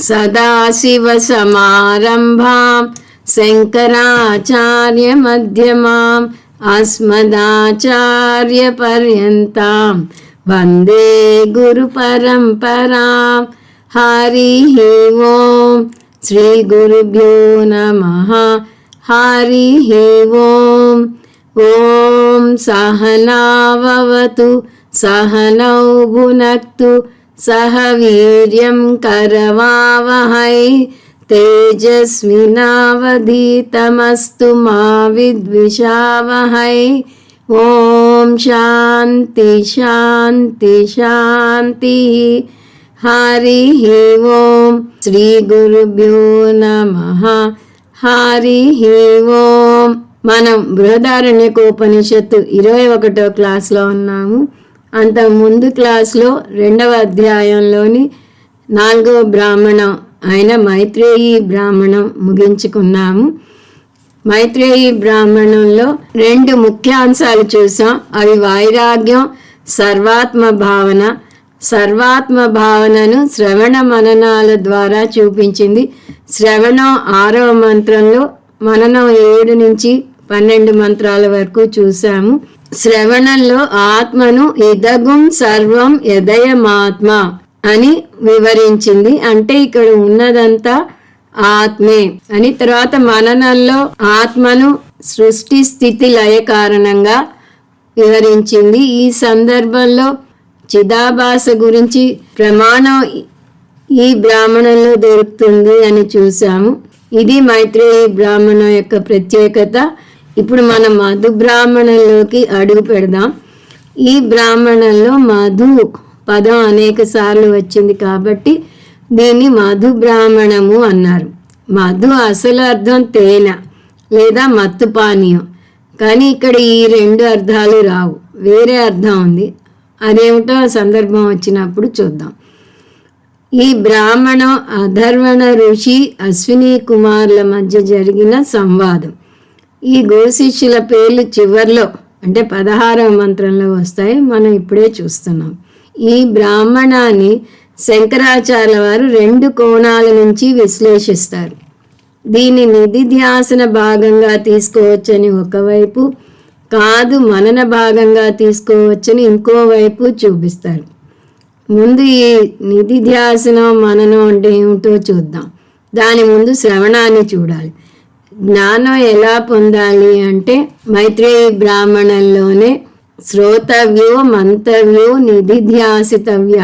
సదాశివసమారంభాం శంకరాచార్యమధ్యమాం అస్మదాచార్యపర్యంతాం వందే గురుపరంపరాం. హరి ఓం. శ్రీ గురుభ్యో నమః. హరి ఓం. ఓం సహనావవతు సహనౌ భునక్తు సహ వీర్యం కరవావహై తేజస్వినావధీతమస్తు మా విద్విషావహై. ఓం శాంతి శాంతి శాంతి. హరి ఓం. శ్రీ గురుభ్యో నమః. హరి ఓం. మనం బృహదారణ్యకోపనిషత్తు 21వ క్లాస్లో ఉన్నాము. అంత ముందు క్లాస్లో 2వ అధ్యాయంలోని 4వ బ్రాహ్మణం అయిన మైత్రేయి బ్రాహ్మణం ముగించుకున్నాము. మైత్రేయి బ్రాహ్మణంలో 2 ముఖ్యాంశాలు చూసాం. అవి వైరాగ్యం, సర్వాత్మ భావన. సర్వాత్మ భావనను శ్రవణ మననాల ద్వారా చూపించింది. శ్రవణం 6వ మంత్రంలో, మననం 7 నుంచి 12 మంత్రాల వరకు చూసాము. శ్రవణంలో ఆత్మను ఇదగుం సర్వం యదయమాత్మ అని వివరించింది. అంటే ఇక్కడ ఉన్నదంతా ఆత్మే అని. తర్వాత మననంలో ఆత్మను సృష్టి స్థితి లయ కారణంగా వివరించింది. ఈ సందర్భంలో చిదాభాస గురించి ప్రమాణం ఈ బ్రాహ్మణంలో దొరుకుతుంది అని చూసాము. ఇది మైత్రేయి బ్రాహ్మణం యొక్క ప్రత్యేకత. ఇప్పుడు మనం మధు బ్రాహ్మణంలోకి అడుగు పెడదాం. ఈ బ్రాహ్మణంలో మధు పదం అనేక సార్లు వచ్చింది కాబట్టి దీన్ని మధు బ్రాహ్మణము అన్నారు. మధు అసలు అర్థం తేనె లేదా మత్తు పానీయం. కానీ ఇక్కడ ఈ 2 అర్థాలు రావు, వేరే అర్థం ఉంది. అదేమిటో సందర్భం వచ్చినప్పుడు చూద్దాం. ఈ బ్రాహ్మణం అధర్వణ ఋషి అశ్విని కుమారుల మధ్య జరిగిన సంవాదం. ఈ గురు శిష్యుల పేర్లు చివర్లో అంటే 16వ మంత్రంలో వస్తాయి. మనం ఇప్పుడే చూస్తున్నాం. ఈ బ్రాహ్మణాన్ని శంకరాచార్య వారు 2 కోణాల నుంచి విశ్లేషిస్తారు. దీన్ని నిధిధ్యాసన భాగంగా తీసుకోవచ్చని ఒకవైపు, కాదు మనన భాగంగా తీసుకోవచ్చని ఇంకోవైపు చూపిస్తారు. ముందు ఈ నిధిధ్యాసనం మననం అంటే ఏమిటో చూద్దాం. దాని ముందు శ్రవణాన్ని చూడాలి. జ్ఞానం ఎలా పొందాలి అంటే మైత్రేయి బ్రాహ్మణంలోనే శ్రోతవ్యో మంతవ్యో నిధిధ్యాసితవ్య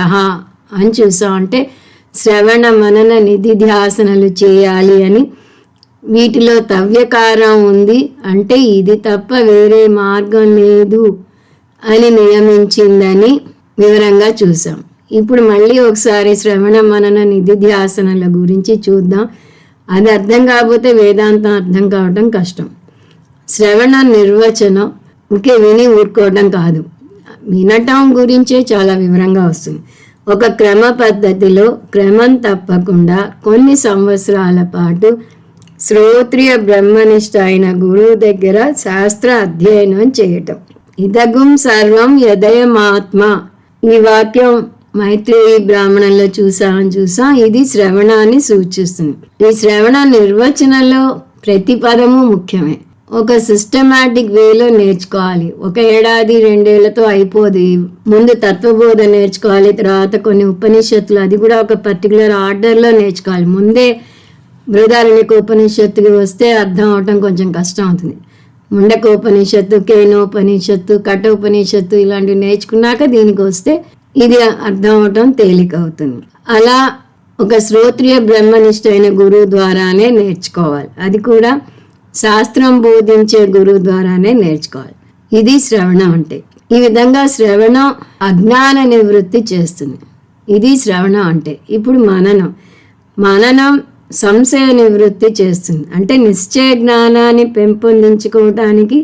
అని చూసాం. అంటే శ్రవణ మనన నిధిధ్యాసనలు చేయాలి అని. వీటిలో తవ్యకారం ఉంది అంటే ఇది తప్ప వేరే మార్గం లేదు అని నియమించిందని వివరంగా చూసాం. ఇప్పుడు మళ్ళీ ఒకసారి శ్రవణ మనన నిధిధ్యాసనల గురించి చూద్దాం. అది అర్థం కాకపోతే వేదాంతం అర్థం కావడం కష్టం. శ్రవణ నిర్వచనం ఇంకే విని ఊరుకోవడం కాదు, వినటం గురించే చాలా వివరంగా వస్తుంది. ఒక క్రమ పద్ధతిలో క్రమం తప్పకుండా కొన్ని సంవత్సరాల పాటు శ్రోత్రియ బ్రహ్మనిష్ట అయిన గురువు దగ్గర శాస్త్ర అధ్యయనం చేయటం. ఇదగుం సర్వం యదయమాత్మ. ఈ వాక్యం మైత్రేయి బ్రాహ్మణంలో చూసాం. ఇది శ్రవణాన్ని సూచిస్తుంది. ఈ శ్రవణ నిర్వచనంలో ప్రతి పదము ముఖ్యమే. ఒక సిస్టమాటిక్ వేలో నేర్చుకోవాలి. 1 ఏడాది 2 ఏళ్లతో అయిపోదు. ముందు తత్వబోధ నేర్చుకోవాలి, తర్వాత కొన్ని ఉపనిషత్తులు, అది కూడా ఒక పర్టికులర్ ఆర్డర్లో నేర్చుకోవాలి. ముందే బృహదారణ్యకోపనిషత్తుకి వస్తే అర్థం అవటం కొంచెం కష్టం అవుతుంది. ముండకోపనిషత్తు, కేనోపనిషత్తు, కఠోపనిషత్తు ఇలాంటివి నేర్చుకున్నాక దీనికి వస్తే ఇది అర్థం అవటం తేలిక అవుతుంది. అలా ఒక శ్రోత్రియ బ్రహ్మనిష్ట అయిన గురువు ద్వారానే నేర్చుకోవాలి. అది కూడా శాస్త్రం బోధించే గురువు ద్వారానే నేర్చుకోవాలి. ఇది శ్రవణం అంటే. ఈ విధంగా శ్రవణం అజ్ఞాన నివృత్తి చేస్తుంది. ఇది శ్రవణం అంటే. ఇప్పుడు మననం సంశయ నివృత్తి చేస్తుంది. అంటే నిశ్చయ జ్ఞానాన్ని పెంపొందించుకోవటానికి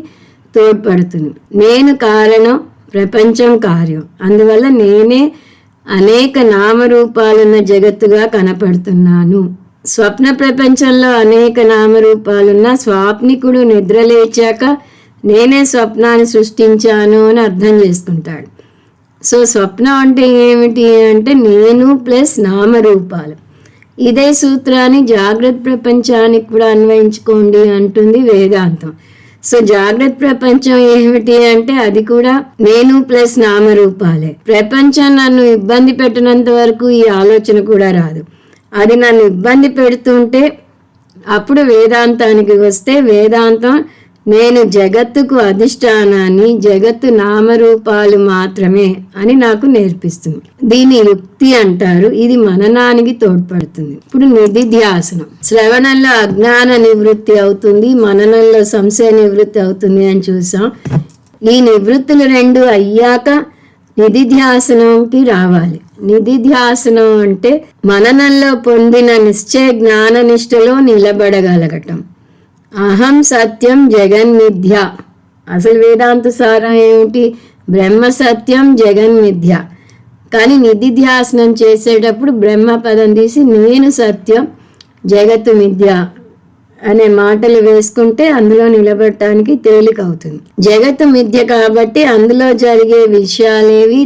తోడ్పడుతుంది. నేను కారణం, ప్రపంచం కార్యం. అందువల్ల నేనే అనేక నామరూపాలున్న జగత్తుగా కనపడుతున్నాను. స్వప్న ప్రపంచంలో అనేక నామరూపాలున్న స్వాప్నికుడు నిద్రలేచాక నేనే స్వప్నాన్ని సృష్టించాను అని అర్థం చేసుకుంటాడు. సో స్వప్నం అంటే ఏమిటి అంటే నేను ప్లస్ నామరూపాలు. ఇదే సూత్రాన్ని జాగ్రత్త ప్రపంచానికి కూడా అన్వయించుకోండి అంటుంది వేదాంతం. సో జాగ్రత్త ప్రపంచం ఏమిటి అంటే అది కూడా నేను ప్లస్ నామరూపాలే. ప్రపంచం నన్ను ఇబ్బంది పెట్టినంత వరకు ఈ ఆలోచన కూడా రాదు. అది నన్ను ఇబ్బంది పెడుతుంటే అప్పుడు వేదాంతానికి వస్తే వేదాంతం నేను జగత్తుకు అధిష్టానాన్ని, జగత్తు నామరూపాలు మాత్రమే అని నాకు నేర్పిస్తుంది. దీన్ని యుక్తి అంటారు. ఇది మననానికి తోడ్పడుతుంది. ఇప్పుడు నిధిధ్యాసనం. శ్రవణంలో అజ్ఞాన నివృత్తి అవుతుంది, మననంలో సంశయ నివృత్తి అవుతుంది అని చూసాం. ఈ నివృత్తులు రెండు అయ్యాక నిధిధ్యాసనంకి రావాలి. నిధిధ్యాసనం అంటే మననంలో పొందిన నిశ్చయ జ్ఞాన నిష్టలో నిలబడగలగటం. అహం సత్యం జగన్మిథ్య. అసలు వేదాంత సారం ఏమిటి? బ్రహ్మ సత్యం జగన్మిథ్య. కానీ నిధిధ్యాసనం చేసేటప్పుడు బ్రహ్మ పదం తీసి నేను సత్యం జగత్తు మిథ్య అనే మాటలు వేసుకుంటే అందులో నిలబడటానికి తేలిక అవుతుంది. జగత్తు మిథ్య కాబట్టి అందులో జరిగే విషయాలేవి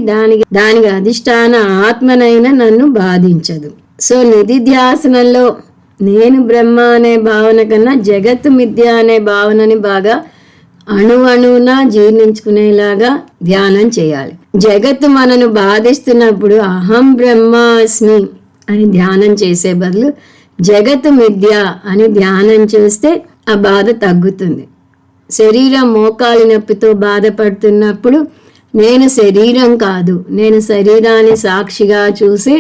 దానికి అధిష్టాన ఆత్మనైనా నన్ను బాధించదు. సో నిధిధ్యాసనంలో నేను బ్రహ్మ అనే భావన కన్నా జగత్తు మిథ్య అనే భావనని బాగా అణువణువున జీర్ణించుకునేలాగా ధ్యానం చేయాలి. జగత్తు మనను బాధిస్తున్నప్పుడు అహం బ్రహ్మాస్మి అని ధ్యానం చేసే బదులు జగత్తు మిథ్య అని ధ్యానం చేస్తే ఆ బాధ తగ్గుతుంది. శరీరం మోకాలి నొప్పితో బాధపడుతున్నప్పుడు నేను శరీరం కాదు, నేను శరీరాన్ని సాక్షిగా చూసే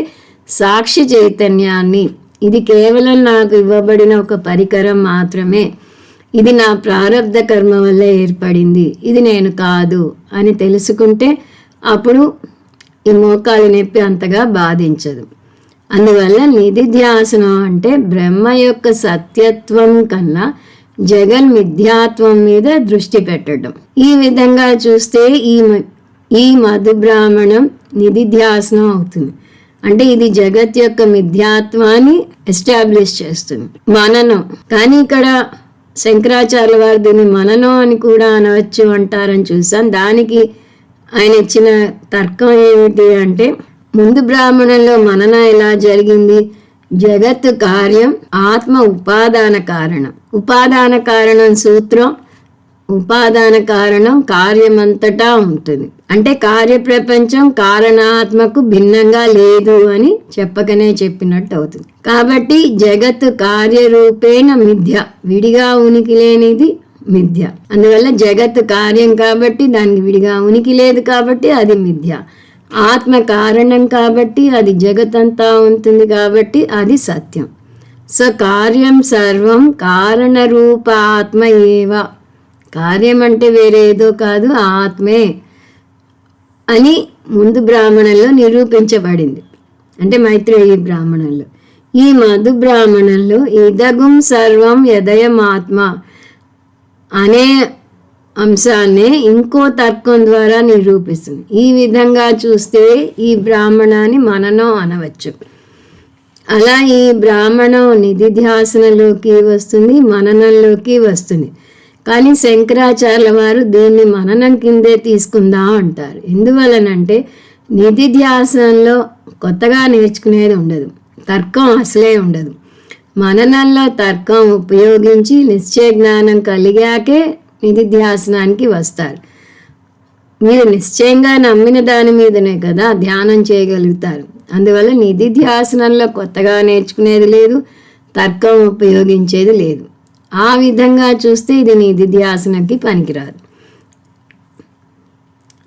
సాక్షి చైతన్యాన్ని, ఇది కేవలం నాకు ఇవ్వబడిన ఒక పరికరం మాత్రమే, ఇది నా ప్రారబ్ధ కర్మ వల్ల ఏర్పడింది, ఇది నేను కాదు అని తెలుసుకుంటే అప్పుడు ఈ మోకాలి నొప్పి అంతగా బాధించదు. అందువల్ల నిధిధ్యాసనం అంటే బ్రహ్మ యొక్క సత్యత్వం కన్నా జగన్ మిథ్యాత్వం మీద దృష్టి పెట్టడం. ఈ విధంగా చూస్తే ఈ మధుబ్రాహ్మణం నిధిధ్యాసనం అవుతుంది. అంటే ఇది జగత్ యొక్క మిథ్యాత్వాన్ని ఎస్టాబ్లిష్ చేస్తుంది. మననం. కానీ ఇక్కడ శంకరాచార్య వారు దీన్ని మననం అని కూడా అనవచ్చు అంటారని చూసాం. దానికి ఆయన ఇచ్చిన తర్కం ఏమిటి అంటే ముందు బ్రాహ్మణంలో మనన ఎలా జరిగింది? జగత్తు కార్యం, ఆత్మ ఉపాదాన కారణం. ఉపాదాన కారణం సూత్రం, ఉపాదాన కారణం కార్యమంతటా ఉంటుంది. అంటే కార్యప్రపంచం కారణాత్మకు భిన్నంగా లేదు అని చెప్పకనే చెప్పినట్టు అవుతుంది. కాబట్టి జగత్తు కార్యరూపేణ మిథ్య, విడిగా ఉనికి లేనిది మిథ్య. అందువల్ల జగత్తు కార్యం కాబట్టి దానికి విడిగా ఉనికి లేదు కాబట్టి అది మిథ్య. ఆత్మ కారణం కాబట్టి అది జగతంతా ఉంటుంది కాబట్టి అది సత్యం. సో కార్యం సర్వం కారణరూప ఆత్మ ఏవ. కార్యం అంటే వేరేదో కాదు, ఆత్మే అని ముందు బ్రాహ్మణంలో నిరూపించబడింది. అంటే మైత్రేయి బ్రాహ్మణంలో. ఈ మధు బ్రాహ్మణంలో ఇదగుం సర్వం యదయమాత్మ అనే అంశాన్ని ఇంకో తర్కం ద్వారా నిరూపిస్తుంది. ఈ విధంగా చూస్తే ఈ బ్రాహ్మణాన్ని మననం అనవచ్చు. అలా ఈ బ్రాహ్మణం నిధిధ్యాసనలోకి వస్తుంది, మననంలోకి వస్తుంది. కానీ శంకరాచార్యుల వారు దీన్ని మననం కిందే తీసుకుందాం అంటారు. ఎందువలనంటే నిధిధ్యాసనంలో కొత్తగా నేర్చుకునేది ఉండదు, తర్కం అసలే ఉండదు. మననంలో తర్కం ఉపయోగించి నిశ్చయ జ్ఞానం కలిగాకే నిధిధ్యాసనానికి వస్తారు. మీరు నిశ్చయంగా నమ్మిన దాని మీదనే కదా ధ్యానం చేయగలుగుతారు. అందువల్ల నిధిధ్యాసనంలో కొత్తగా నేర్చుకునేది లేదు, తర్కం ఉపయోగించేది లేదు. ఆ విధంగా చూస్తే ఇది నిధిధ్యాసనకి పనికిరాదు.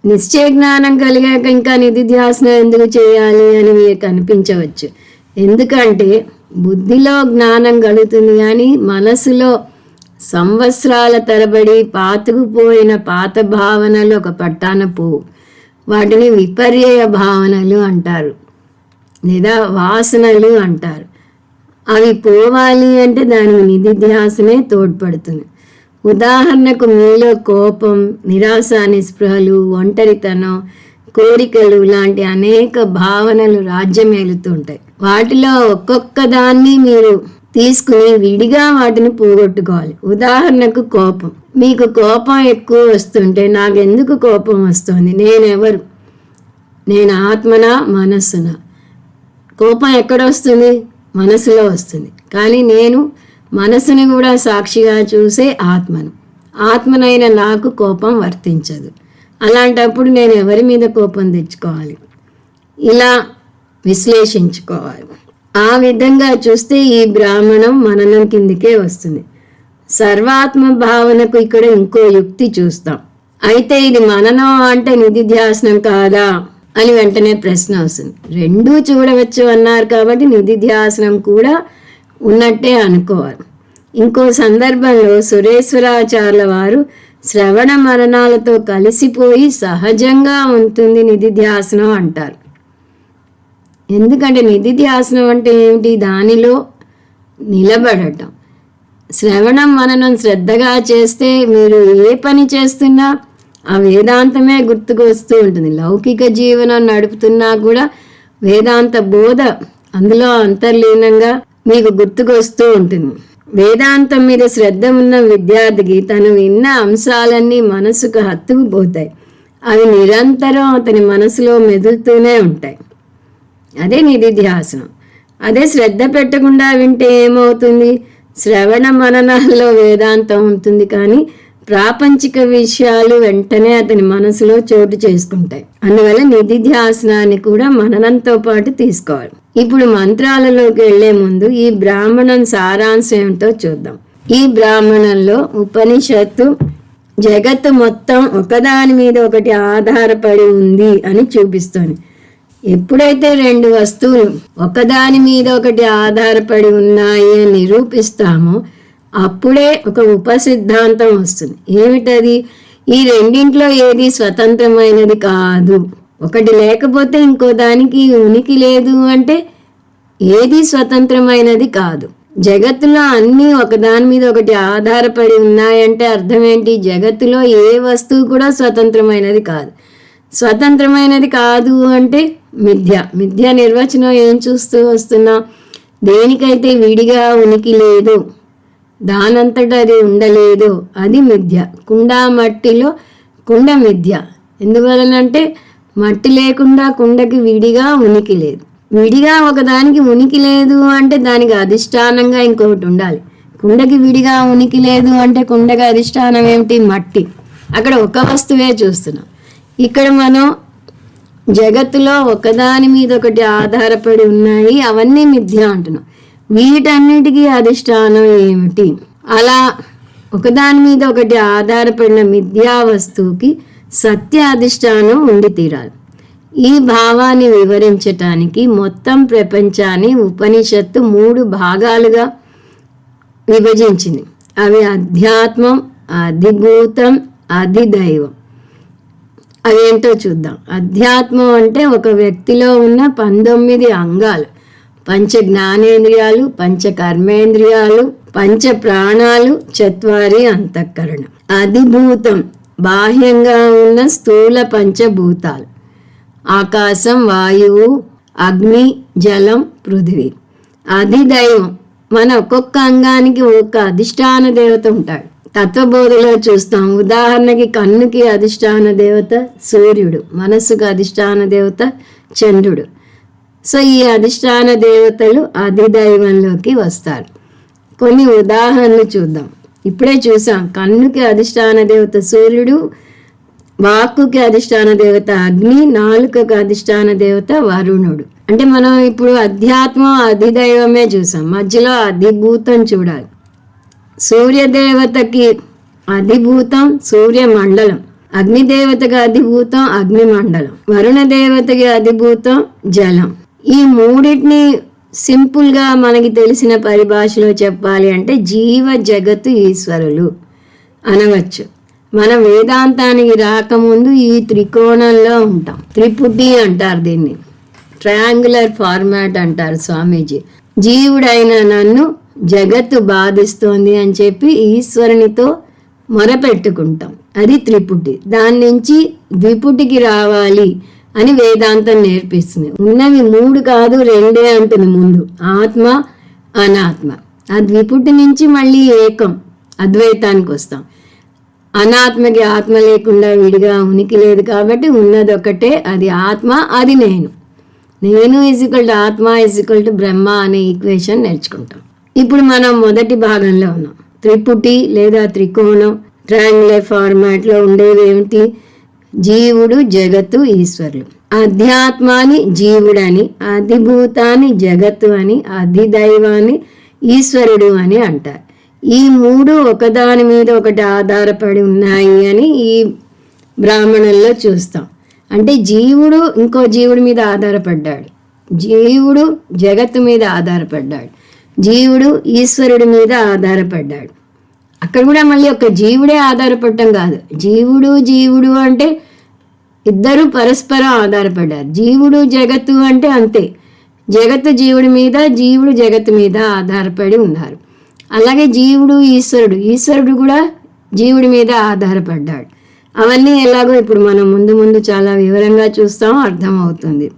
నిశ్చయ జ్ఞానం కలిగాక ఇంకా నిధిధ్యాసనం ఎందుకు చేయాలి అని మీకు అనిపించవచ్చు. ఎందుకంటే బుద్ధిలో జ్ఞానం కలుగుతుంది కానీ మనసులో సంవత్సరాల తరబడి పాతుకుపోయిన పాత భావనలు ఒక పట్టాన పోవు. వాటిని విపర్యయ భావనలు అంటారు లేదా వాసనలు అంటారు. అవి పోవాలి అంటే దానికి నిధిధ్యాసనే తోడ్పడుతుంది. ఉదాహరణకు మీలో కోపం, నిరాశ, నిస్పృహలు, ఒంటరితనం, కోరికలు లాంటి అనేక భావనలు రాజ్యమేలుతుంటాయి. వాటిలో ఒక్కొక్క దాన్ని మీరు తీసుకుని విడిగా వాటిని పోగొట్టుకోవాలి. ఉదాహరణకు కోపం. మీకు కోపం ఎక్కువ వస్తుంటే నాకెందుకు కోపం వస్తుంది, నేనెవరు, నేను ఆత్మనా మనస్సునా? కోపం ఎక్కడ వస్తుంది? మనసులో వస్తుంది. కానీ నేను మనసుని కూడా సాక్షిగా చూసే ఆత్మనైన నాకు కోపం వర్తించదు. అలాంటప్పుడు నేను ఎవరి మీద కోపం తెచ్చుకోవాలి? ఇలా విశ్లేషించుకోవాలి. ఆ విధంగా చూస్తే ఈ బ్రాహ్మణం మననం కిందికే వస్తుంది. సర్వాత్మ భావనకు ఇక్కడ ఇంకో యుక్తి చూస్తాం. అయితే ఇది మననం అంటే నిధిధ్యాసనం కాదా అని వెంటనే ప్రశ్న వస్తుంది. రెండూ చూడవచ్చు అన్నారు కాబట్టి నిధిధ్యాసనం కూడా ఉన్నట్టే అనుకోవాలి. ఇంకో సందర్భంలో సురేశ్వరాచార్యుల వారు శ్రవణ మరణాలతో కలిసిపోయి సహజంగా ఉంటుంది నిధిధ్యాసనం అంటారు. ఎందుకంటే నిధిధ్యాసనం అంటే ఏమిటి? దానిలో నిలబడటం. శ్రవణం మననం శ్రద్ధగా చేస్తే మీరు ఏ పని చేస్తున్నా ఆ వేదాంతమే గుర్తుకు వస్తూ ఉంటుంది. లౌకిక జీవనం నడుపుతున్నా కూడా వేదాంత బోధ అందులో అంతర్లీనంగా మీకు గుర్తుకు వస్తూ ఉంటుంది. వేదాంతం మీద శ్రద్ధ ఉన్న విద్యార్థికి తను విన్న అంశాలన్నీ మనసుకు హత్తుకుపోతాయి. అవి నిరంతరం అతని మనసులో మెదులుతూనే ఉంటాయి. అదే నిధిధ్యాసనం. అదే శ్రద్ధ పెట్టకుండా వింటే ఏమవుతుంది? శ్రవణ మననాల్లో వేదాంతం ఉంటుంది, కానీ ప్రాపంచిక విషయాలు వెంటనే అతని మనసులో చోటు చేసుకుంటాయి. అందువల్ల నిధిధ్యాసనాన్ని కూడా మననంతో పాటు తీసుకోవాలి. ఇప్పుడు మంత్రాలలోకి వెళ్లే ముందు ఈ బ్రాహ్మణం సారాంశం ఏమిటో చూద్దాం. ఈ బ్రాహ్మణంలో ఉపనిషత్తు జగత్తు మొత్తం ఒకదాని మీద ఒకటి ఆధారపడి ఉంది అని చూపిస్తుంది. ఎప్పుడైతే రెండు వస్తువులు ఒకదాని మీద ఒకటి ఆధారపడి ఉన్నాయి అని నిరూపిస్తామో అప్పుడే ఒక ఉపసిద్ధాంతం వస్తుంది. ఏమిటది? ఈ రెండింట్లో ఏది స్వతంత్రమైనది కాదు. ఒకటి లేకపోతే ఇంకో దానికి ఉనికి లేదు అంటే ఏది స్వతంత్రమైనది కాదు. జగత్తులో అన్నీ ఒకదాని మీద ఒకటి ఆధారపడి ఉన్నాయంటే అర్థం ఏంటి? జగత్తులో ఏ వస్తువు కూడా స్వతంత్రమైనది కాదు. స్వతంత్రమైనది కాదు అంటే మిథ్య నిర్వచనం ఏం చూస్తూ వస్తున్నాం? దేనికైతే విడిగా ఉనికి లేదు, దానంతటా అది ఉండలేదు, అది మిథ్య. మట్టిలో కుండ మిథ్య. ఎందువలనంటే మట్టి లేకుండా కుండకి విడిగా ఉనికి లేదు. విడిగా ఒకదానికి ఉనికి లేదు అంటే దానికి అధిష్టానంగా ఇంకొకటి ఉండాలి. కుండకి విడిగా ఉనికి లేదు అంటే కుండకి అధిష్టానం ఏమిటి? మట్టి. అక్కడ ఒక వస్తువే చూస్తున్నాం. ఇక్కడ మనం జగత్తులో ఒకదాని మీద ఒకటి ఆధారపడి ఉన్నాయి, అవన్నీ మిథ్య అంటున్నాం. వీటన్నిటికీ అధిష్టానం ఏమిటి? అలా ఒకదాని మీద ఒకటి ఆధారపడిన మిథ్యా వస్తువుకి సత్య అధిష్టానం ఉండి తీరాలి. ఈ భావాన్ని వివరించటానికి మొత్తం ప్రపంచాన్ని ఉపనిషత్తు 3 భాగాలుగా విభజించింది. అవి అధ్యాత్మం, అధిభూతం, అధిదైవం. అవేంటో చూద్దాం. అధ్యాత్మం అంటే ఒక వ్యక్తిలో ఉన్న 19 అంగాలు, పంచ జ్ఞానేంద్రియాలు, పంచ కర్మేంద్రియాలు, పంచ ప్రాణాలు, 4 అంతఃకరణ. అధిభూతం బాహ్యంగా ఉన్న స్థూల పంచభూతాలు, ఆకాశం, వాయువు, అగ్ని, జలం, పృథివీ. అధిదైవం మన ఒక్కొక్క అంగానికి ఒక అధిష్టాన దేవత ఉంటాడు. తత్వబోధలో చూస్తాం. ఉదాహరణకి కన్నుకి అధిష్టాన దేవత సూర్యుడు, మనస్సుకు అధిష్టాన దేవత చంద్రుడు. సో ఈ అధిష్టాన దేవతలు అధిదైవంలోకి వస్తారు. కొన్ని ఉదాహరణలు చూద్దాం. ఇప్పుడే చూసాం. కన్నుకి అధిష్టాన దేవత సూర్యుడు, వాక్కుకి అధిష్టాన దేవత అగ్ని, నాలుకకి అధిష్టాన దేవత వరుణుడు. అంటే మనం ఇప్పుడు అధ్యాత్మం అధిదైవమే చూసాం, మధ్యలో అధిభూతం చూడాలి. సూర్యదేవతకి అధిభూతం సూర్యమండలం, అగ్నిదేవతకి అధిభూతం అగ్నిమండలం, వరుణ దేవతకి అధిభూతం జలం. ఈ మూడింటిని సింపుల్గా మనకి తెలిసిన పరిభాషలో చెప్పాలి అంటే జీవ జగత్తు ఈశ్వరులు అనవచ్చు. మన వేదాంతానికి రాకముందు ఈ త్రికోణంలో ఉంటాం. త్రిపుటి అంటారు దీన్ని, ట్రయాంగులర్ ఫార్మాట్ అంటారు స్వామీజీ. జీవుడైన నన్ను జగత్తు బాధిస్తోంది అని చెప్పి ఈశ్వరునితో మొరపెట్టుకుంటాం, అది త్రిపుటి. దాని నుంచి ద్విపుటికి రావాలి అని వేదాంతం నేర్పిస్తుంది. ఉన్నవి 3 కాదు 2 అంటుంది ముందు, ఆత్మ అనాత్మ. ఆ ద్విపుటి నుంచి మళ్ళీ ఏకం అద్వైతానికి వస్తాం. అనాత్మకి ఆత్మ లేకుండా విడిగా ఉనికి లేదు కాబట్టి ఉన్నదొకటే, అది ఆత్మ, అది నేను. నేను ఈజ్ఈక్వల్ టు ఆత్మ ఈజ్ఈక్వల్ టు బ్రహ్మ అనే ఈక్వేషన్ నేర్చుకుంటాం. ఇప్పుడు మనం మొదటి భాగంలో ఉన్నాం. త్రిపుటి లేదా త్రికోణం ట్రయాంగులర్ ఫార్మాట్లో ఉండేవి ఏమిటి? జీవుడు, జగత్తు, ఈశ్వరులు. అధ్యాత్మాన్ని జీవుడని, అధిభూతాన్ని జగత్తు అని, అధిదైవాన్ని ఈశ్వరుడు అని అంటారు. ఈ మూడు ఒకదాని మీద ఒకటి ఆధారపడి ఉన్నాయి అని ఈ బ్రాహ్మణంలో చూస్తాం. అంటే జీవుడు ఇంకో జీవుడి మీద ఆధారపడ్డాడు, జీవుడు జగత్తు మీద ఆధారపడ్డాడు, జీవుడు ఈశ్వరుడి మీద ఆధారపడ్డాడు. అక్కడ కూడా మళ్ళీ ఒక జీవుడే ఆధారపడటం కాదు, జీవుడు అంటే ఇద్దరు పరస్పరం ఆధారపడ్డారు. జీవుడు జగత్తు అంటే అంతే, జగత్తు జీవుడి మీద, జీవుడు జగత్తు మీద ఆధారపడి ఉన్నారు. అలాగే జీవుడు ఈశ్వరుడు కూడా జీవుడి మీద ఆధారపడ్డాడు. అవన్నీ ఎలాగో ఇప్పుడు మనం ముందు చాలా వివరంగా చూస్తాం, అర్థమవుతుంది.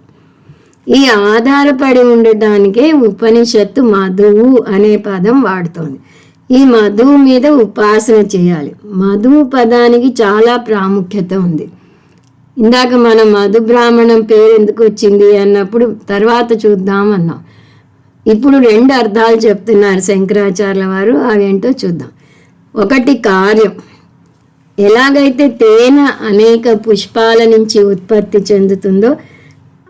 ఈ ఆధారపడి ఉండటానికే ఉపనిషత్తు మధువు అనే పదం వాడుతోంది. ఈ మధువు మీద ఉపాసన చేయాలి. మధువు పదానికి చాలా ప్రాముఖ్యత ఉంది. ఇందాక మనం మధు బ్రాహ్మణం పేరు ఎందుకు వచ్చింది అన్నప్పుడు తర్వాత చూద్దాం అన్నాం. ఇప్పుడు 2 అర్థాలు చెప్తున్నారు శంకరాచార్యుల వారు, అవేంటో చూద్దాం. ఒకటి కార్యం. ఎలాగైతే తేనె అనేక పుష్పాల నుంచి ఉత్పత్తి చెందుతుందో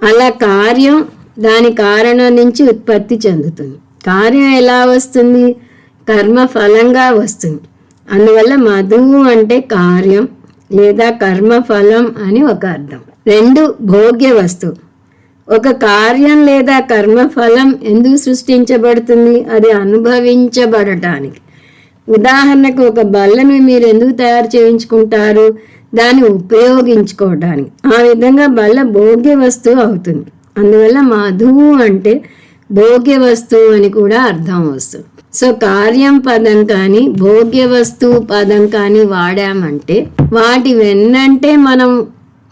అలా కార్యం దాని కారణం నుంచి ఉత్పత్తి చెందుతుంది. కార్యం ఎలా వస్తుంది? కర్మ ఫలంగా వస్తుంది. అందువల్ల మధువు అంటే కార్యం లేదా కర్మ ఫలం అని ఒక అర్థం. 2 భోగ్య వస్తువు. ఒక కార్యం లేదా కర్మ ఫలం ఎందుకు సృష్టించబడుతుంది? అది అనుభవించబడటానికి. ఉదాహరణకు ఒక బల్లను మీరు ఎందుకు తయారు చేయించుకుంటారు? దాన్ని ఉపయోగించుకోవడానికి. ఆ విధంగా బల్ల భోగ్య వస్తువు అవుతుంది. అందువల్ల మధువు అంటే భోగ్య వస్తువు అని కూడా అర్థం వస్తుంది. సో కార్యం పదం కానీ భోగ్య వస్తువు పదం కానీ వాడామంటే వాటి వెన్నంటే మనం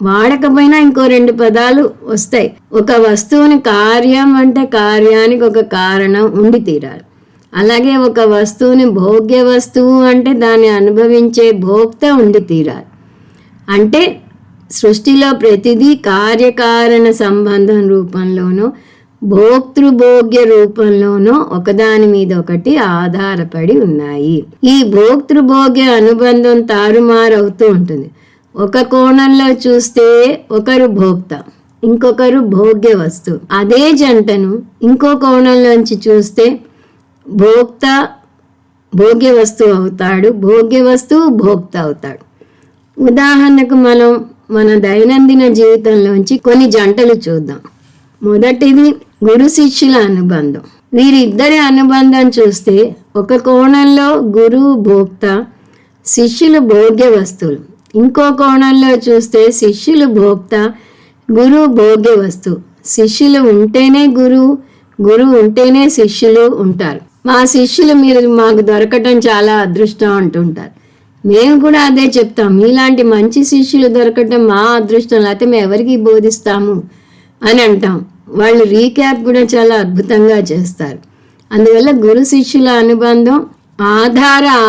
వాడకపోయినా ఇంకో 2 పదాలు వస్తాయి. ఒక వస్తువుని కార్యం అంటే కార్యానికి ఒక కారణం ఉండి తీరాలి. అలాగే ఒక వస్తువుని భోగ్య వస్తువు అంటే దాన్ని అనుభవించే భోక్త ఉండి తీరాలి. అంటే సృష్టిలో ప్రతిదీ కార్యకారణ సంబంధం రూపంలోనో భోక్తృభోగ్య రూపంలోనో ఒకదాని మీద ఒకటి ఆధారపడి ఉన్నాయి. ఈ భోక్తృభోగ్య అనుబంధం తారుమారవుతూ ఉంటుంది. ఒక కోణంలో చూస్తే ఒకరు భోక్త, ఇంకొకరు భోగ్య వస్తువు. అదే జంటను ఇంకో కోణంలోంచి చూస్తే భోక్త భోగ్య వస్తువు అవుతాడు, భోగ్య వస్తువు భోక్త అవుతాడు. ఉదాహరణకు మనం మన దైనందిన జీవితంలోంచి కొన్ని జంటలు చూద్దాం. మొదటిది గురు శిష్యుల అనుబంధం. వీరిద్దరి అనుబంధం చూస్తే ఒక కోణంలో గురువు భోక్త, శిష్యులు భోగ్య వస్తువులు. ఇంకో కోణంలో చూస్తే శిష్యులు భోక్త, గురువు భోగ్య వస్తువు. శిష్యులు ఉంటేనే గురువు, గురువు ఉంటేనే శిష్యులు ఉంటారు. మా శిష్యులు మీరు మాకు దొరకటం చాలా అదృష్టం అంటుంటారు. మేము కూడా అదే చెప్తాం, మీలాంటి మంచి శిష్యులు దొరకటం మా అదృష్టం, లేకపోతే మేము ఎవరికి బోధిస్తాము అని అంటాం. వాళ్ళు రీక్యాప్ కూడా చాలా అద్భుతంగా చేస్తారు. అందువల్ల గురు శిష్యుల అనుబంధం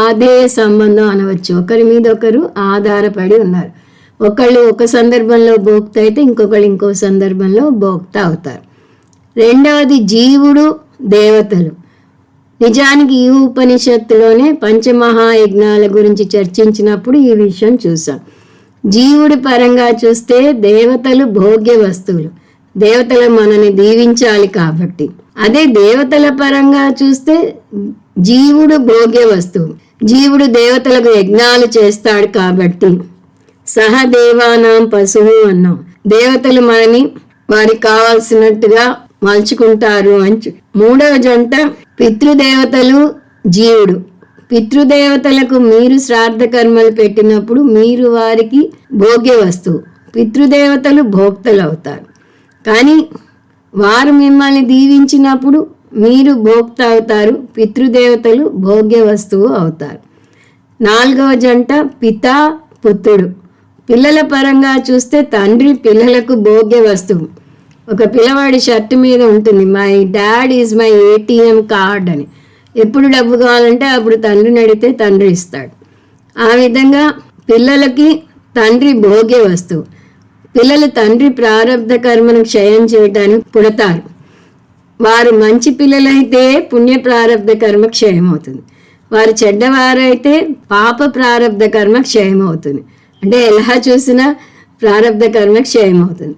ఆధేయ సంబంధం అనవచ్చు. ఒకరి మీద ఒకరు ఆధారపడి ఉన్నారు. ఒకళ్ళు ఒక సందర్భంలో భోక్త అయితే ఇంకొకళ్ళు ఇంకో సందర్భంలో భోక్త అవుతారు. రెండవది జీవుడు దేవతలు. నిజానికి ఈ ఉపనిషత్తులోనే పంచమహాయజ్ఞాల గురించి చర్చించినప్పుడు ఈ విషయం చూసాం. జీవుడి పరంగా చూస్తే దేవతలు భోగ్య వస్తువులు, దేవతలు మనని దీవించాలి కాబట్టి. అదే దేవతల పరంగా చూస్తే జీవుడు భోగ్య వస్తువు. జీవుడు దేవతలకు యజ్ఞాలు చేస్తాడు కాబట్టి సహదేవానాం పశువు అన్నాం. దేవతలు మనని వారికి కావాల్సినట్టుగా మలుచుకుంటారు అని. మూడవ జంట పితృదేవతలు జీవుడు. పితృదేవతలకు మీరు శ్రాద్ధ కర్మలు పెట్టినప్పుడు మీరు వారికి భోగ్య వస్తువు, పితృదేవతలు భోక్తలు అవుతారు. కానీ వారు మిమ్మల్ని దీవించినప్పుడు మీరు భోక్త అవుతారు, పితృదేవతలు భోగ్య వస్తువు అవుతారు. నాలుగవ జంట పితా పుత్రుడు. పిల్లల పరంగా చూస్తే తండ్రి పిల్లలకు భోగ్య వస్తువు. ఒక పిల్లవాడి షర్టు మీద ఉంటుంది my dad is my ATM card అని. ఎప్పుడు డబ్బు కావాలంటే అప్పుడు తండ్రిని అడిగితే తండ్రి ఇస్తాడు. ఆ విధంగా పిల్లలకి తండ్రి భోగ్య వస్తువు. పిల్లలు తండ్రి ప్రారబ్ధ కర్మను క్షయం చేయడానికి పుడతారు. వారు మంచి పిల్లలైతే పుణ్య ప్రారబ్ధ కర్మ క్షయమవుతుంది. వారు చెడ్డవారైతే పాప ప్రారబ్ధ కర్మ క్షయమవుతుంది. అంటే ఎలా చూసినా ప్రారబ్ధ కర్మ క్షయమవుతుంది.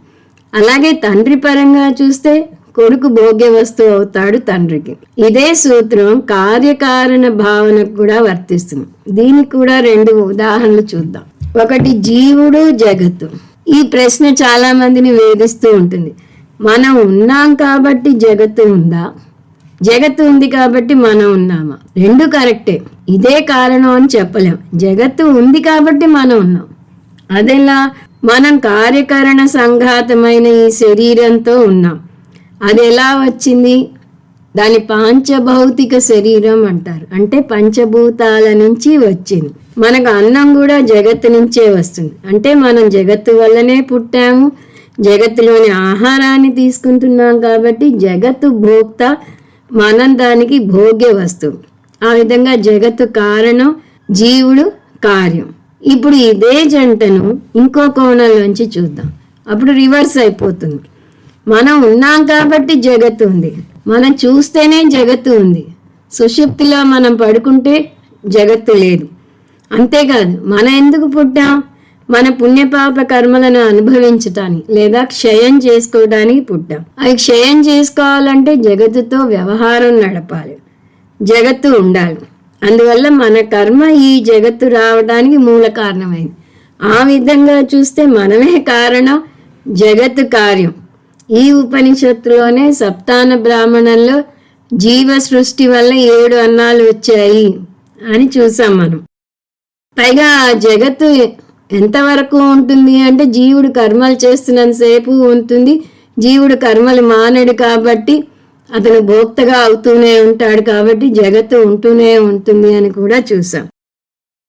అలాగే తండ్రి పరంగా చూస్తే కొడుకు భోగ్య వస్తువు అవుతాడు తండ్రికి. ఇదే సూత్రం కార్యకారణ భావనకు కూడా వర్తిస్తుంది. దీనికి కూడా 2 ఉదాహరణలు చూద్దాం. ఒకటి జీవుడు, జగత్తు. ఈ ప్రశ్న చాలా మందిని వేధిస్తూ ఉంటుంది. మనం ఉన్నాం కాబట్టి జగత్తు ఉందా, జగత్తు ఉంది కాబట్టి మనం ఉన్నామా? 2 కరెక్టే. ఇదే కారణం అని చెప్పలేం. జగత్తు ఉంది కాబట్టి మనం ఉన్నాం. అదెలా? మనం కార్యకరణ సంఘాతమైన ఈ శరీరంతో ఉన్నాం. అది ఎలా వచ్చింది? దాని పాంచభౌతిక శరీరం అంటారు. అంటే పంచభూతాల నుంచి వచ్చింది. మనకు అన్నం కూడా జగత్తు నుంచే వస్తుంది. అంటే మనం జగత్తు వల్లనే పుట్టాము, జగత్తులోని ఆహారాన్ని తీసుకుంటున్నాం కాబట్టి జగత్తు భోక్త, మనం దానికి భోగ్య వస్తువు. ఆ విధంగా జగత్తు కారణం, జీవుడు కార్యం. ఇప్పుడు ఇదే జంటను ఇంకో కోణంలోంచి చూద్దాం. అప్పుడు రివర్స్ అయిపోతుంది. మనం ఉన్నాం కాబట్టి జగత్తు ఉంది, మనం చూస్తేనే జగత్తు ఉంది. సుషుప్తిలో మనం పడుకుంటే జగత్తు లేదు. అంతేకాదు, మనం ఎందుకు పుట్టాం? మన పుణ్యపాప కర్మలను అనుభవించటానికి లేదా క్షయం చేసుకోవడానికి పుట్టాం. అవి క్షయం చేసుకోవాలంటే జగత్తుతో వ్యవహారం నడపాలి, జగత్తు ఉండాలి. అందువల్ల మన కర్మ ఈ జగత్తు రావడానికి మూల కారణమైంది. ఆ విధంగా చూస్తే మనమే కారణం, జగత్తు కార్యం. ఈ ఉపనిషత్తులోనే సప్తాన బ్రాహ్మణంలో జీవ సృష్టి వల్ల 7 అన్నాలు వచ్చాయి అని చూసాం మనం. పైగా ఆ జగత్తు ఎంతవరకు ఉంటుంది అంటే జీవుడు కర్మలు చేస్తున్నంతసేపు ఉంటుంది. జీవుడు కర్మలు మానడు కాబట్టి అతను భోక్తగా అవుతూనే ఉంటాడు కాబట్టి జగత్తు ఉంటూనే ఉంటుంది అని కూడా చూసాం.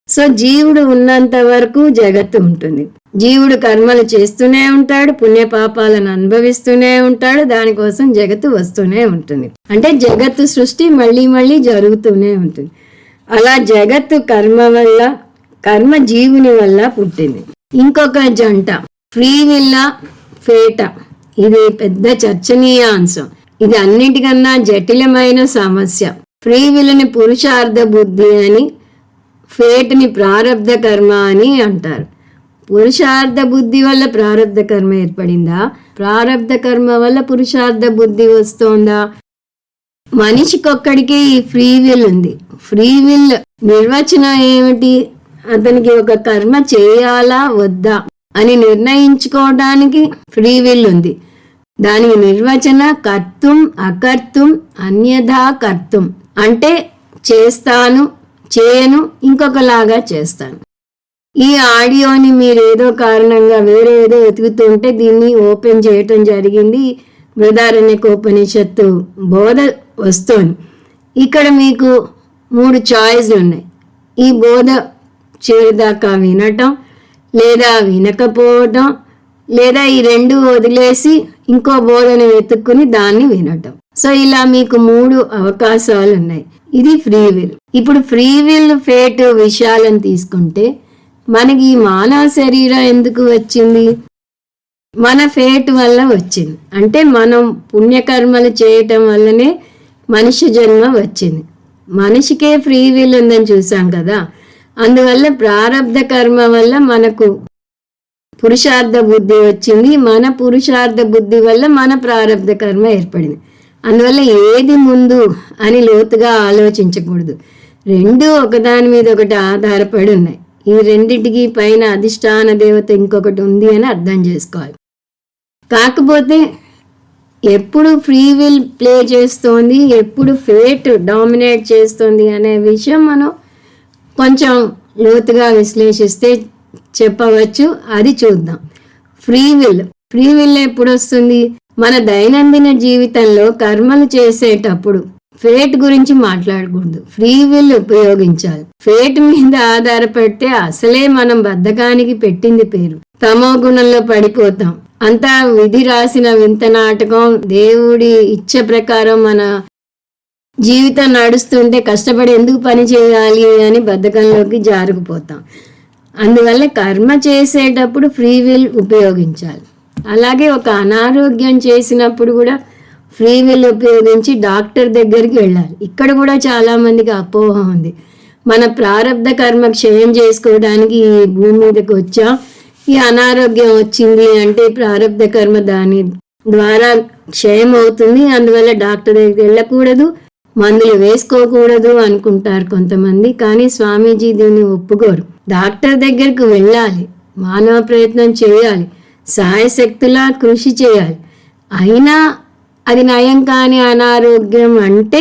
సో జీవుడు ఉన్నంత వరకు జగత్తు ఉంటుంది. జీవుడు కర్మలు చేస్తూనే ఉంటాడు, పుణ్యపాపాలను అనుభవిస్తూనే ఉంటాడు, దానికోసం జగత్తు వస్తూనే ఉంటుంది. అంటే జగత్తు సృష్టి మళ్ళీ మళ్ళీ జరుగుతూనే ఉంటుంది. అలా జగత్తు కర్మ వల్ల, కర్మ జీవుని వల్ల పుట్టింది. ఇంకొక జంట ఫ్రీ విల్, ఫేట్. ఇది పెద్ద చర్చనీయాంశం. ఇది అన్నిటికన్నా జటిలమైన సమస్య. ఫ్రీ విల్ని పురుషార్థ బుద్ధి అని, ఫేట్ని ప్రారబ్ధ కర్మ అని అంటారు. పురుషార్థ బుద్ధి వల్ల ప్రారబ్ధ కర్మ ఏర్పడిందా, ప్రారబ్ధ కర్మ వల్ల పురుషార్థ బుద్ధి వస్తోందా? మనిషికొక్కడికి ఈ ఫ్రీ విల్ ఉంది. ఫ్రీ విల్ నిర్వచనం ఏమిటి? అతనికి ఒక కర్మ చేయాలా వద్దా అని నిర్ణయించుకోవడానికి ఫ్రీ విల్ ఉంది. దానికి నిర్వచన కర్తుం అకర్తుం అన్యథా కర్తుం. అంటే చేస్తాను, చేయను, ఇంకొకలాగా చేస్తాను. ఈ ఆడియోని మీరు ఏదో కారణంగా వేరే ఏదో వెతుకుతుంటే దీన్ని ఓపెన్ చేయటం జరిగింది. బృహదారణ్యకోపనిషత్తు బోధ వస్తోంది. ఇక్కడ మీకు 3 చాయిస్లు ఉన్నాయి. ఈ బోధ చివరిదాకా వినటం, లేదా వినకపోవటం, లేదా ఈ 2 వదిలేసి ఇంకో బోధను వెతుక్కుని దాన్ని వినటం. సో ఇలా మీకు 3 అవకాశాలు ఉన్నాయి. ఇది ఫ్రీ విల్. ఇప్పుడు ఫ్రీ విల్, ఫేట్ విషయాలను తీసుకుంటే మనకి ఈ మానవ శరీరం ఎందుకు వచ్చింది? మన ఫేట్ వల్ల వచ్చింది. అంటే మనం పుణ్యకర్మలు చేయటం వల్లనే మనిషి జన్మ వచ్చింది. మనిషికే ఫ్రీ విల్ ఉందని చూసాం కదా. అందువల్ల ప్రారబ్ధ కర్మ వల్ల మనకు పురుషార్థ బుద్ధి వచ్చింది. మన పురుషార్థ బుద్ధి వల్ల మన ప్రారబ్ధ కర్మ ఏర్పడింది. అందువల్ల ఏది ముందు అని లోతుగా ఆలోచించకూడదు. 2 ఒకదాని మీద ఒకటి ఆధారపడి ఉన్నాయి. ఈ రెండింటికి పైన అధిష్టాన దేవత ఇంకొకటి ఉంది అని అర్థం చేసుకోవాలి. కాకపోతే ఎప్పుడు ఫ్రీ విల్ ప్లే చేస్తోంది, ఎప్పుడు ఫేట్ డామినేట్ చేస్తోంది అనే విషయం మనం కొంచెం లోతుగా విశ్లేషిస్తే చెప్పవచ్చు. అది చూద్దాం. ఫ్రీ విల్ ఎప్పుడు వస్తుంది? మన దైనందిన జీవితంలో కర్మలు చేసేటప్పుడు ఫేట్ గురించి మాట్లాడకూడదు, ఫ్రీ విల్ ఉపయోగించాలి. ఫేట్ మీద ఆధారపడితే అసలే మనం బద్ధకానికి పెట్టింది పేరు. తమో గుణంలో పడిపోతాం. అంతా విధి రాసిన వింత నాటకం. దేవుడి ఇచ్చ ప్రకారం మన జీవితం నడుస్తుంటే కష్టపడి ఎందుకు పని చేయాలి అని బద్ధకంలోకి జారుకుపోతాం. అందువల్ల కర్మ చేసేటప్పుడు ఫ్రీ విల్ ఉపయోగించాలి. అలాగే ఒక అనారోగ్యం చేసినప్పుడు కూడా ఫ్రీ విల్ ఉపయోగించి డాక్టర్ దగ్గరికి వెళ్ళాలి. ఇక్కడ కూడా చాలామందికి అపోహ ఉంది. మన ప్రారంధ కర్మ క్షయం చేసుకోవడానికి ఈ భూమి మీదకి వచ్చాం, ఈ అనారోగ్యం వచ్చింది అంటే ప్రారంధ కర్మ దాని ద్వారా క్షయం అవుతుంది, అందువల్ల డాక్టర్ దగ్గరికి వెళ్ళకూడదు, మందులు వేసుకోకూడదు అనుకుంటారు కొంతమంది. కానీ స్వామీజీ దీన్ని ఒప్పుకోరు. డాక్టర్ దగ్గరకు వెళ్ళాలి, మానవ ప్రయత్నం చేయాలి, సాయశక్తులా కృషి చేయాలి. అయినా అది నయం కాని అనారోగ్యం అంటే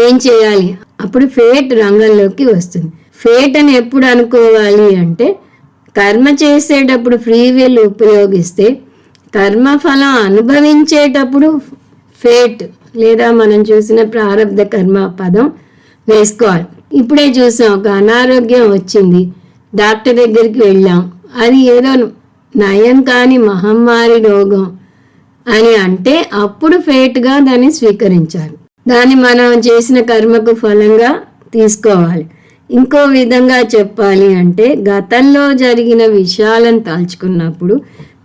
ఏం చేయాలి? అప్పుడు ఫేట్ రంగంలోకి వస్తుంది. ఫేట్ అని ఎప్పుడు అనుకోవాలి అంటే కర్మ చేసేటప్పుడు ఫ్రీ విల్ ఉపయోగిస్తే కర్మఫలం అనుభవించేటప్పుడు ఫేట్ లేదా మనం చూసిన ప్రారంధ కర్మ పదం వేసుకోవాలి. ఇప్పుడే చూసాం, ఒక అనారోగ్యం వచ్చింది, డాక్టర్ దగ్గరికి వెళ్ళాం, అది ఏదో నయం కాని మహమ్మారి రోగం అని అంటే అప్పుడు ఫేట్గా దాన్ని స్వీకరించాలి. దాన్ని మనం చేసిన కర్మకు ఫలంగా తీసుకోవాలి. ఇంకో విధంగా చెప్పాలి అంటే గతంలో జరిగిన విషయాలను తలుచుకున్నప్పుడు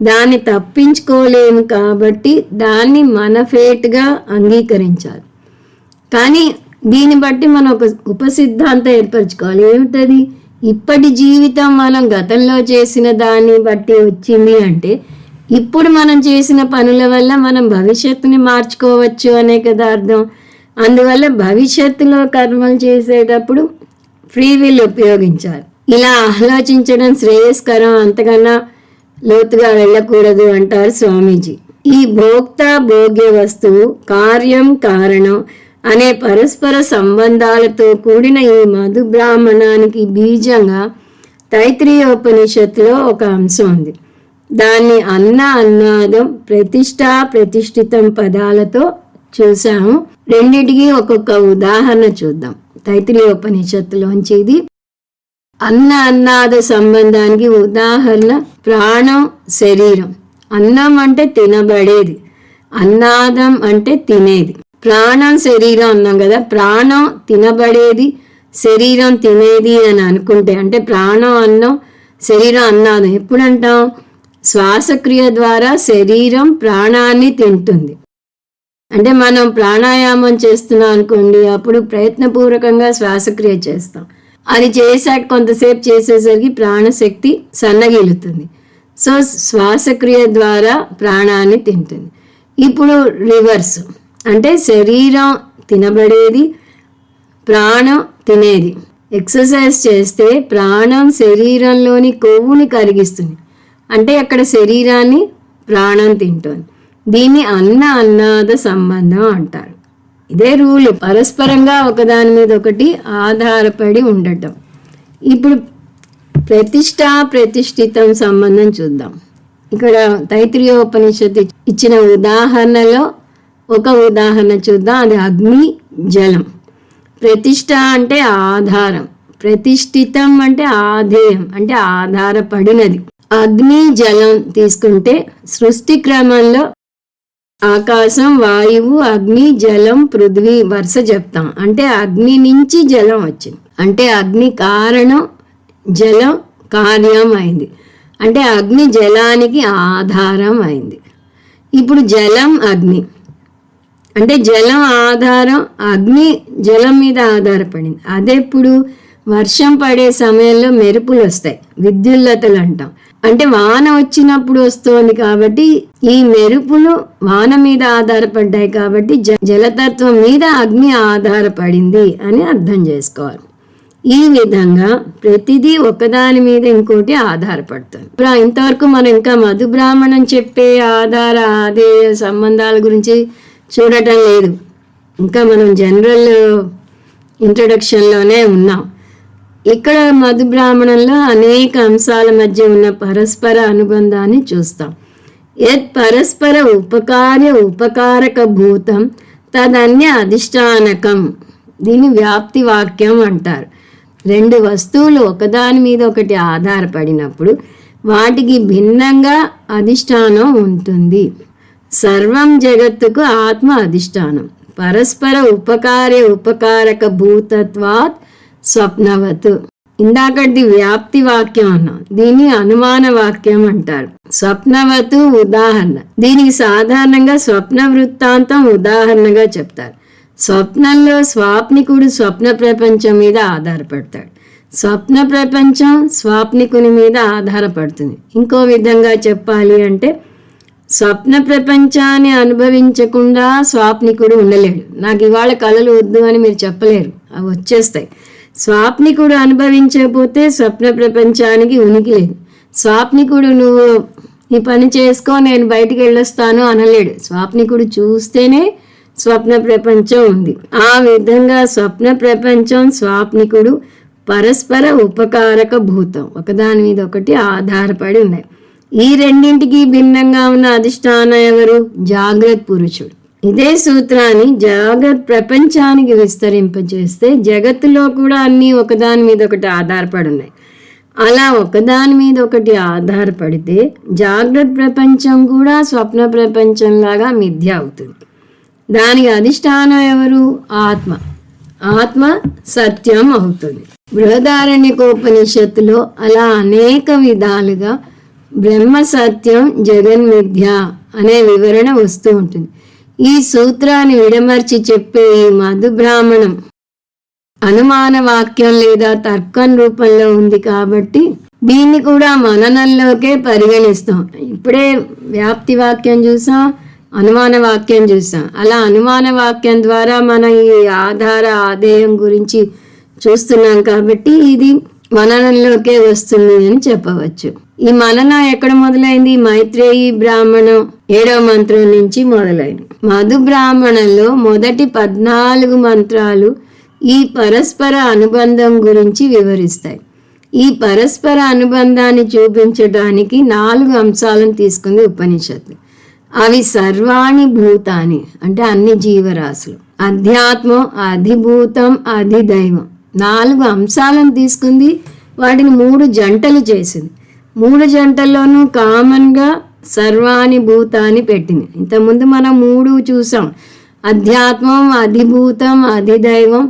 దాన్ని తప్పించుకోలేము కాబట్టి దాన్ని మన ఫేట్గా అంగీకరించాలి. కానీ దీన్ని బట్టి మనం ఒక ఉపసిద్ధాంతం ఏర్పరచుకోవాలి. ఏమిటది? ఇప్పటి జీవితం మనం గతంలో చేసిన దాన్ని బట్టి వచ్చింది అంటే ఇప్పుడు మనం చేసిన పనుల వల్ల మనం భవిష్యత్తుని మార్చుకోవచ్చు అనే కదా అర్థం. అందువల్ల భవిష్యత్తులో కర్మలు చేసేటప్పుడు ఫ్రీ విల్ ఉపయోగించాలి. ఇలా ఆలోచించడం శ్రేయస్కరం, అంతకన్నా లోతుగా వెళ్ళకూడదు అంటారు స్వామీజీ. ఈ భోక్త భోగ్య వస్తువు, కార్యం కారణం అనే పరస్పర సంబంధాలతో కూడిన ఈ మధు బ్రాహ్మణానికి బీజంగా తైత్రీయోపనిషత్తులో ఒక అంశం ఉంది. దాన్ని అన్నాదం ప్రతిష్ఠితం పదాలతో చూసాము. రెండిటికి ఒక్కొక్క ఉదాహరణ చూద్దాం. తైత్రీయోపనిషత్తులోంచి ఇది అన్నాద సంబంధానికి ఉదాహరణ ప్రాణం, శరీరం. అన్నం అంటే తినబడేది, అన్నాదం అంటే తినేది. ప్రాణం శరీరం అన్నాం కదా, ప్రాణం తినబడేది, శరీరం తినేది అని అనుకుంటే అంటే ప్రాణం అన్నం, శరీరం అన్నాదం. ఎప్పుడంటాం? శ్వాసక్రియ ద్వారా శరీరం ప్రాణాన్ని తింటుంది. అంటే మనం ప్రాణాయామం చేస్తున్నాం అనుకోండి, అప్పుడు ప్రయత్నపూర్వకంగా శ్వాసక్రియ చేస్తాం. అది చేశాక కొంతసేపు చేసేసరికి ప్రాణశక్తి సన్నగిలుతుంది. సో శ్వాసక్రియ ద్వారా ప్రాణాన్ని తింటుంది. ఇప్పుడు రివర్స్, అంటే శరీరం తినబడేది, ప్రాణం తినేది. ఎక్సర్సైజ్ చేస్తే ప్రాణం శరీరంలోని కొవ్వుని కరిగిస్తుంది, అంటే అక్కడ శరీరాన్ని ప్రాణం తింటుంది. దీన్ని అన్నాద సంబంధం అంటారు. ఇదే రూలు, పరస్పరంగా ఒకదాని మీద ఒకటి ఆధారపడి ఉండటం. ఇప్పుడు ప్రతిష్ఠితం సంబంధం చూద్దాం. ఇక్కడ తైత్రీయోపనిషత్తు ఇచ్చిన ఉదాహరణలో ఒక ఉదాహరణ చూద్దాం. అది అగ్ని, జలం. ప్రతిష్ఠ అంటే ఆధారం, ప్రతిష్ఠితం అంటే ఆధేయం, అంటే ఆధారపడినది. అగ్ని, జలం తీసుకుంటే సృష్టి క్రమంలో ఆకాశం, వాయువు, అగ్ని, జలం, పృథ్వీ వరుస చెప్తాం. అంటే అగ్ని నుంచి జలం వచ్చింది, అంటే అగ్ని కారణం, జలం కార్యం అయింది, అంటే అగ్ని జలానికి ఆధారం అయింది. ఇప్పుడు జలం, అగ్ని అంటే జలం ఆధారం, అగ్ని జలం మీద ఆధారపడింది. అదెప్పుడు? వర్షం పడే సమయంలో మెరుపులు వస్తాయి, విద్యుల్లతలు అంటాం. అంటే వాన వచ్చినప్పుడు వస్తుంది కాబట్టి ఈ మెరుపులు వాన మీద ఆధారపడ్డాయి కాబట్టి జలతత్వం మీద అగ్ని ఆధారపడింది అని అర్థం చేసుకోవాలి. ఈ విధంగా ప్రతిదీ ఒకదాని మీద ఇంకోటి ఆధారపడుతుంది. ఇంతవరకు మనం ఇంకా మధు బ్రాహ్మణం చెప్పే ఆధేయ సంబంధాల గురించి చూడటం లేదు. ఇంకా మనం జనరల్ ఇంట్రడక్షన్లోనే ఉన్నాం. ఇక్కడ మధు బ్రాహ్మణంలో అనేక అంశాల మధ్య ఉన్న పరస్పర అనుబంధాన్ని చూస్తాం. యత్ పరస్పర ఉపకారక భూతం తదన్య అధిష్టానకం. దీన్ని వ్యాప్తి వాక్యం అంటారు. రెండు వస్తువులు ఒకదాని మీద ఒకటి ఆధారపడినప్పుడు వాటికి భిన్నంగా అధిష్టానం ఉంటుంది. సర్వం జగత్తుకు ఆత్మ అధిష్టానం. పరస్పర ఉపకారక భూతత్వాత్ స్వప్నవత్. ఇందాకటి వ్యాప్తి వాక్యం అన్నాం, దీన్ని అనుమాన వాక్యం అంటారు. స్వప్నవతు ఉదాహరణ, దీనికి సాధారణంగా స్వప్న వృత్తాంతం ఉదాహరణగా చెప్తారు. స్వప్నంలో స్వాప్నికుడు స్వప్న ప్రపంచం మీద ఆధారపడతాడు, స్వప్న ప్రపంచం స్వాప్నికుని మీద ఆధారపడుతుంది. ఇంకో విధంగా చెప్పాలి అంటే స్వప్న ప్రపంచాన్ని అనుభవించకుండా స్వాప్నికుడు ఉండలేడు. నాకు ఇవాళ కళలు వద్దు అని మీరు చెప్పలేరు, అవి వచ్చేస్తాయి. స్వాప్నికుడు అనుభవించకపోతే స్వప్న ప్రపంచానికి ఉనికి లేదు. స్వాప్నికుడు నువ్వు ఈ పని చేసుకో నేను బయటికి వెళ్ళొస్తాను అనలేడు. స్వాప్నికుడు చూస్తేనే స్వప్న ప్రపంచం ఉంది. ఆ విధంగా స్వప్న ప్రపంచం స్వాప్నికుడు పరస్పర ఉపకారక భూతం, ఒకదాని మీద ఒకటి ఆధారపడి ఉన్నాయి. ఈ రెండింటికి భిన్నంగా ఉన్న అధిష్టానం ఎవరు? జాగ్రత్త పురుషుడు. ఇదే సూత్రాన్ని జాగ్రత్త ప్రపంచానికి విస్తరింపజేస్తే జగత్తులో కూడా అన్నీ ఒకదాని మీద ఒకటి ఆధారపడి ఉన్నాయి. అలా ఒకదాని మీద ఒకటి ఆధారపడితే జాగ్రత్త ప్రపంచం కూడా స్వప్న ప్రపంచంలాగా మిథ్య అవుతుంది. దానికి అధిష్టానం ఎవరు? ఆత్మ. ఆత్మ సత్యం అవుతుంది. బృహదారణ్యకోపనిషత్తులో అలా అనేక విధాలుగా బ్రహ్మ సత్యం జగన్మిథ్య అనే వివరణ వస్తూ ఉంటుంది. ఈ సూత్రాన్ని విడమర్చి చెప్పే ఈ మధుబ్రాహ్మణం అనుమాన వాక్యం లేదా తర్కం రూపంలో ఉంది కాబట్టి దీన్ని కూడా మననంలోకే పరిగణిస్తాం. ఇప్పుడే వ్యాప్తి వాక్యం చూసాం, అనుమాన వాక్యం చూసాం. అలా అనుమాన వాక్యం ద్వారా మనం ఈ ఆధార ఆధేయం గురించి చూస్తున్నాం కాబట్టి ఇది మననంలోకే వస్తుంది అని చెప్పవచ్చు. ఈ మననం ఎక్కడ మొదలైంది? మైత్రేయి బ్రాహ్మణం 7వ మంత్రం నుంచి మొదలైంది. మధు బ్రాహ్మణంలో మొదటి 14 మంత్రాలు ఈ పరస్పర అనుబంధం గురించి వివరిస్తాయి. ఈ పరస్పర అనుబంధాన్ని చూపించడానికి 4 అంశాలను తీసుకుంది ఉపనిషత్తు. అవి సర్వాణి భూతాని అంటే అన్ని జీవరాశులు, అధ్యాత్మం, అధిభూతం, అధిదైవం 4 అంశాలను తీసుకుంది. వాటిని 3 జంటలు చేసింది. 3 జంటల్లోనూ కామన్గా సర్వాణి భూతాన్ని పెట్టింది. ఇంతకుముందు మనం 3 చూసాం, అధ్యాత్మం, అధిభూతం, అధిదైవం.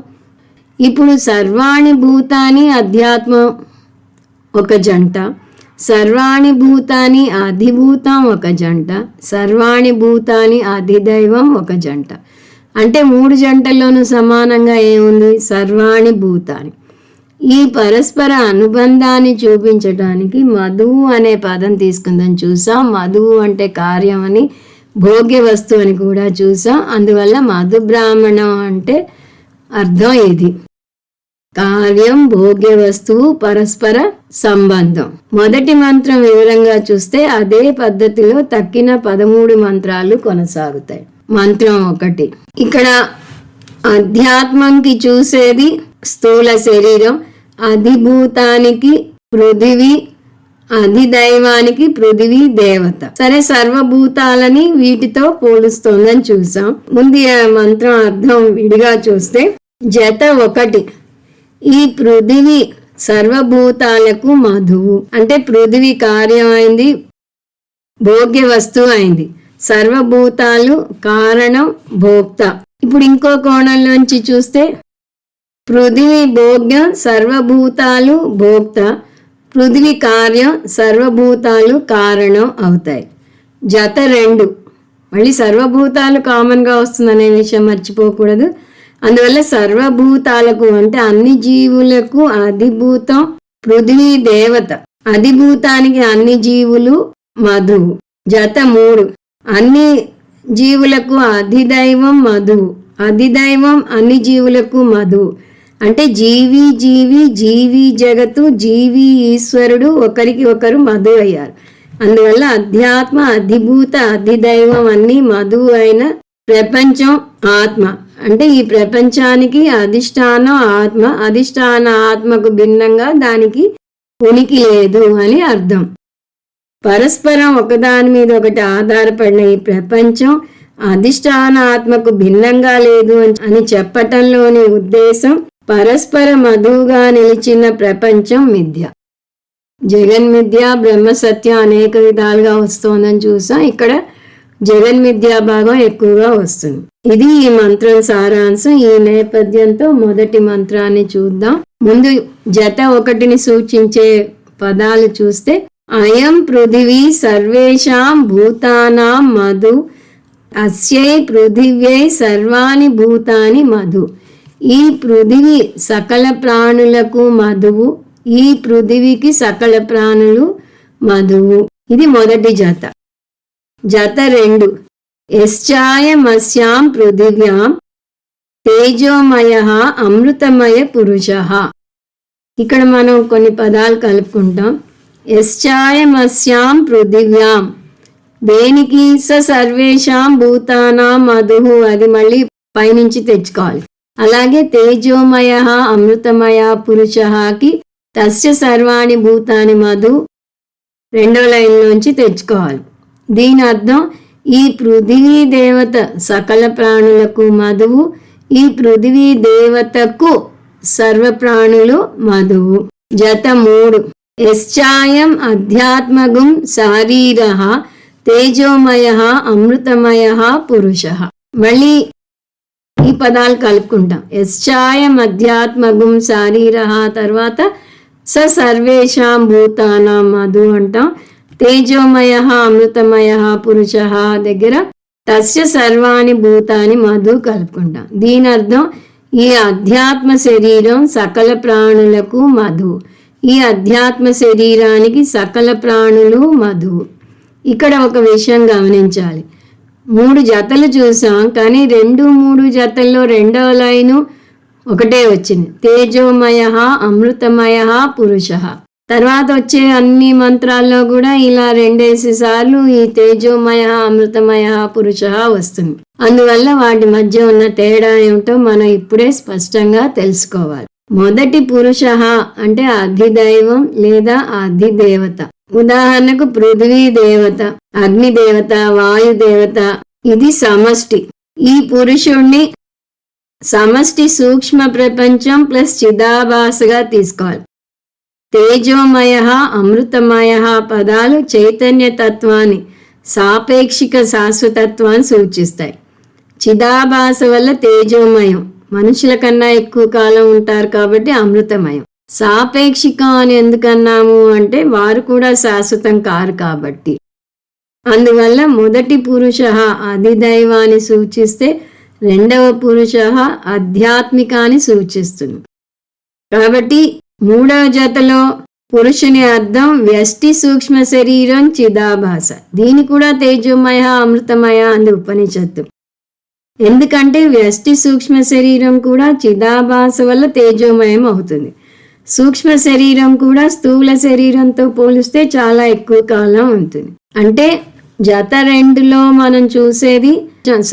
ఇప్పుడు సర్వాణి భూతాన్ని అధ్యాత్మం ఒక జంట, సర్వాణి భూతాన్ని అధిభూతం ఒక జంట, సర్వాణి భూతాన్ని అధిదైవం ఒక జంట. అంటే 3 జంటల్లోనూ సమానంగా ఏముంది? సర్వాణి భూతాన్ని. ఈ పరస్పర అనుబంధాన్ని చూపించడానికి మధువు అనే పదం తీసుకుందని చూసాం. మధువు అంటే కార్యం అని, భోగ్య వస్తువు అని కూడా చూసాం. అందువల్ల మధు బ్రాహ్మణం అంటే అర్థం ఇది. కార్యం, భోగ్య వస్తువు, పరస్పర సంబంధం. మొదటి మంత్రం వివరంగా చూస్తే అదే పద్ధతిలో తక్కిన 13 మంత్రాలు కొనసాగుతాయి. మంత్రం 1. ఇక్కడ అధ్యాత్మంకి చూసేది స్థూల శరీరం, అధిభూతానికి పృథివీ, అధిదైవానికి పృథివీ దేవత. సరే, సర్వభూతాలని వీటితో పోలుస్తోందని చూసాం. ముందు మంత్రం అర్థం విడిగా చూస్తే జత 1. ఈ పృథివీ సర్వభూతాలకు మధువు అంటే పృథివీ కార్యం అయింది, భోగ్య వస్తువు అయింది. సర్వభూతాలు కారణం, భోక్త. ఇప్పుడు ఇంకో కోణంలోంచి చూస్తే పృథివీ భోగ్యం, సర్వభూతాలు భోక్త. పృథివీ కార్యం, సర్వభూతాలు కారణం అవుతాయి. జత 2. మళ్ళీ సర్వభూతాలు కామన్గా వస్తుందనే విషయం మర్చిపోకూడదు. అందువల్ల సర్వభూతాలకు అంటే అన్ని జీవులకు అధిభూతం పృథివీ దేవత, అధిభూతానికి అన్ని జీవులు మధువు. జత 3. అన్ని జీవులకు అధిదైవం మధువు, అధిదైవం అన్ని జీవులకు మధువు. అంటే జీవి జీవి, జీవి జగత్తు, జీవి ఈశ్వరుడు ఒకరికి ఒకరు మధువు అయ్యారు. అందువల్ల అధ్యాత్మ, అధిభూత, అధిదైవం అన్ని మధువు అయిన ప్రపంచం ఆత్మ. అంటే ఈ ప్రపంచానికి అధిష్టానం ఆత్మ, అధిష్టాన ఆత్మకు భిన్నంగా దానికి ఉనికి లేదు అని అర్థం. పరస్పరం ఒకదాని మీద ఒకటి ఆధారపడిన ఈ ప్రపంచం అధిష్టాన ఆత్మకు భిన్నంగా లేదు అని చెప్పటంలోని ఉద్దేశం పరస్పర మధువుగా నిలిచిన ప్రపంచం మిథ్య. జగన్మిథ్య, బ్రహ్మసత్యం అనేక విధాలుగా వస్తోందని చూసాం. ఇక్కడ జగన్మిథ్యా భాగం ఎక్కువగా వస్తుంది. ఇది ఈ మంత్రం సారాంశం. ఈ నేపథ్యంతో మొదటి మంత్రాన్ని చూద్దాం. ముందు జత 1ని సూచించే పదాలు చూస్తే, అయం పృథివీ సర్వేషాం భూతానాం మధు, అస్యై పృథివ్యై సర్వాణి భూతాని మధు. ఈ పృథివీ సకల ప్రాణులకు మధువు, ఈ పృథివీకి సకల ప్రాణులు మధువు. ఇది మొదటి జత. జత 2, యశ్చాయమస్యాం పృథివ్యాం తేజోమయః అమృతమయ పురుషః. ఇక్కడ మనం కొన్ని పదాలు కలుపుకుంటాం. యశ్చాయమస్యాం పృథివ్యాం, దేనికి? సర్వేషాం భూతానాం మధుః, అది మళ్ళీ పైనుంచి తెచ్చుకోవాలి. అలాగే తేజోమయః అమృతమయ పురుషఃకి తస్య సర్వాణి భూతాని మధు, 2వ లైన్లోంచి తెచ్చుకోవాలి. దీని అర్థం, ఈ పృథివీ దేవత సకల ప్రాణులకు మధువు, ఈ పృథివీ దేవతకు సర్వ ప్రాణులు మధువు. జత 3, యశ్చాయం అధ్యాత్మగుం శారీరః తేజోమయః అమృతమయః పురుషః. మళ్ళీ ఈ పదాలు కలుపుకుంటాం. యశ్చాయం అధ్యాత్మగుం శారీరః, తర్వాత సర్వేషాం భూతానాం మధు అంటాం. తేజోమయః అమృతమయః పురుషః దగ్గర తస్య సర్వాణి భూతాని మధు కలుపుకుంటాం. దీని అర్థం, ఈ అధ్యాత్మ శరీరం సకల ప్రాణులకు మధు, ఈ అధ్యాత్మ శరీరానికి సకల ప్రాణులు మధు. ఇక్కడ ఒక విషయం గమనించాలి. 3 జతలు చూసాం, కానీ 2, 3 జతల్లో 2వ లైను ఒకటే వచ్చింది. తేజోమయః అమృతమయః పురుషః. తర్వాత వచ్చే అన్ని మంత్రాల్లో కూడా ఇలా 2 సార్లు ఈ తేజోమయః అమృతమయః పురుషః వస్తుంది. అందువల్ల వాటి మధ్య ఉన్న తేడా ఏమిటో మనం ఇప్పుడే స్పష్టంగా తెలుసుకోవాలి. మొదటి పురుషః అంటే అధిదైవం లేదా అధిదేవత. ఉదాహరణకు పృథ్వీ దేవత, అగ్ని దేవత, వాయు దేవత. ఇది సమష్టి. ఈ పురుషుణ్ణి సమష్టి సూక్ష్మ ప్రపంచం ప్లస్ చిదాభాసగా తీసుకోవాలి. తేజోమయః అమృతమయః పదాలు చైతన్య తత్వాన్ని, సాపేక్షిక శాశ్వతత్వాన్ని సూచిస్తాయి. చిదాభాస వల్ల తేజోమయం, మనుషుల కన్నా ఎక్కువ కాలం ఉంటారు కాబట్టి అమృతమయం. సాపేక్షికం అని ఎందుకన్నాము అంటే వారు కూడా శాశ్వతం కారు కాబట్టి. అందువల్ల మొదటి పురుషః అధిదైవాన్ని సూచిస్తే 2వ పురుషః ఆధ్యాత్మికాన్ని సూచిస్తుంది. కాబట్టి 3వ జతలో పురుషుని అర్థం వ్యష్టి సూక్ష్మ శరీరం చిదాభాస. దీని కూడా తేజోమయ అమృతమయ అంది ఉపనిషత్తు. ఎందుకంటే వ్యష్టి సూక్ష్మ శరీరం కూడా చిదాభాస వల్ల తేజోమయం అవుతుంది. సూక్ష్మ శరీరం కూడా స్థూల శరీరంతో పోలిస్తే చాలా ఎక్కువ కాలం ఉంటుంది. అంటే జత 2లో మనం చూసేది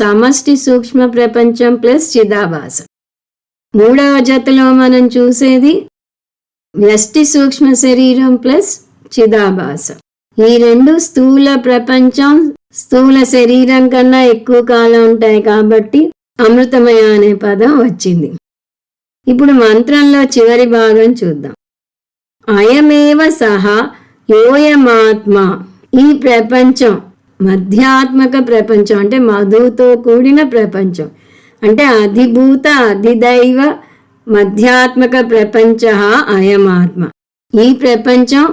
సమష్టి సూక్ష్మ ప్రపంచం ప్లస్ చిదాభాస. 3వ జతలో మనం చూసేది వ్యష్టి సూక్ష్మ శరీరం ప్లస్ చిదాభాస. ఈ 2 స్థూల ప్రపంచం స్థూల శరీరం కన్నా ఎక్కువ కాలం ఉంటాయి కాబట్టి అమృతమయ అనే పదం వచ్చింది. ఇప్పుడు మంత్రంలో చివరి భాగం చూద్దాం. అయమేవ సహా యోయమాత్మ. ఈ ప్రపంచం మధ్యాత్మక ప్రపంచం, అంటే మధుతో కూడిన ప్రపంచం, అంటే అధిభూత అధిదైవ మధ్యాత్మక ప్రపంచ అయమాత్మ. ఈ ప్రపంచం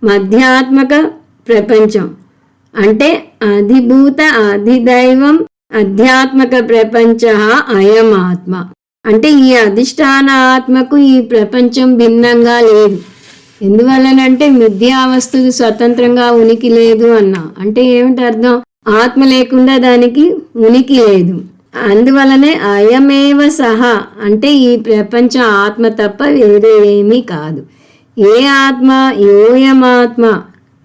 మధ్యాత్మక ప్రపంచం, అంటే అధిభూత అధిదైవం అధ్యాత్మక ప్రపంచ అయమాత్మ. అంటే ఈ అధిష్టాన ఆత్మకు ఈ ప్రపంచం భిన్నంగా లేదు. ఎందువల్లనంటే మిథ్యావస్తుకు స్వతంత్రంగా ఉనికి లేదు అన్నా. అంటే ఏమిటి అర్థం? ఆత్మ లేకుండా దానికి ఉనికి లేదు. అందువలనే అయమేవ సహా అంటే ఈ ప్రపంచం ఆత్మ తప్ప వేరే ఏమీ కాదు. ఏ ఆత్మ? యోయమాత్మ.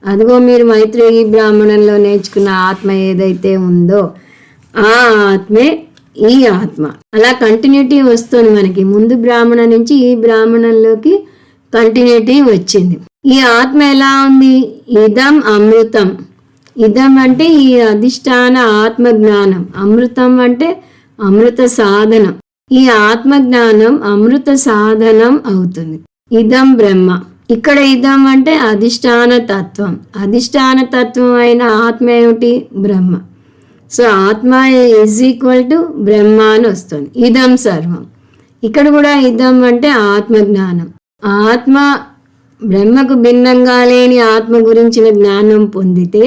అదిగో మీరు మైత్రేయి బ్రాహ్మణంలో నేర్చుకున్న ఆత్మ ఏదైతే ఉందో ఆ ఆత్మే ఈ ఆత్మ. అలా కంటిన్యూటీ వస్తుంది మనకి. ముందు బ్రాహ్మణ నుంచి ఈ బ్రాహ్మణంలోకి కంటిన్యూటీ వచ్చింది. ఈ ఆత్మ ఎలా ఉంది? ఇదం అమృతం. ఇదం అంటే ఈ అధిష్టాన ఆత్మజ్ఞానం. అమృతం అంటే అమృత సాధనం. ఈ ఆత్మజ్ఞానం అమృత సాధనం అవుతుంది. ఇదం బ్రహ్మ. ఇక్కడ ఇదం అంటే అధిష్టాన తత్వం. అధిష్టాన తత్వం అయిన ఆత్మ ఏమిటి? బ్రహ్మ. సో ఆత్మ ఈజ్ ఈక్వల్ టు బ్రహ్మ అని వస్తుంది. ఇదం సర్వం. ఇక్కడ కూడా ఇదం అంటే ఆత్మజ్ఞానం. ఆత్మ బ్రహ్మకు భిన్నంగా లేని ఆత్మ గురించిన జ్ఞానం పొందితే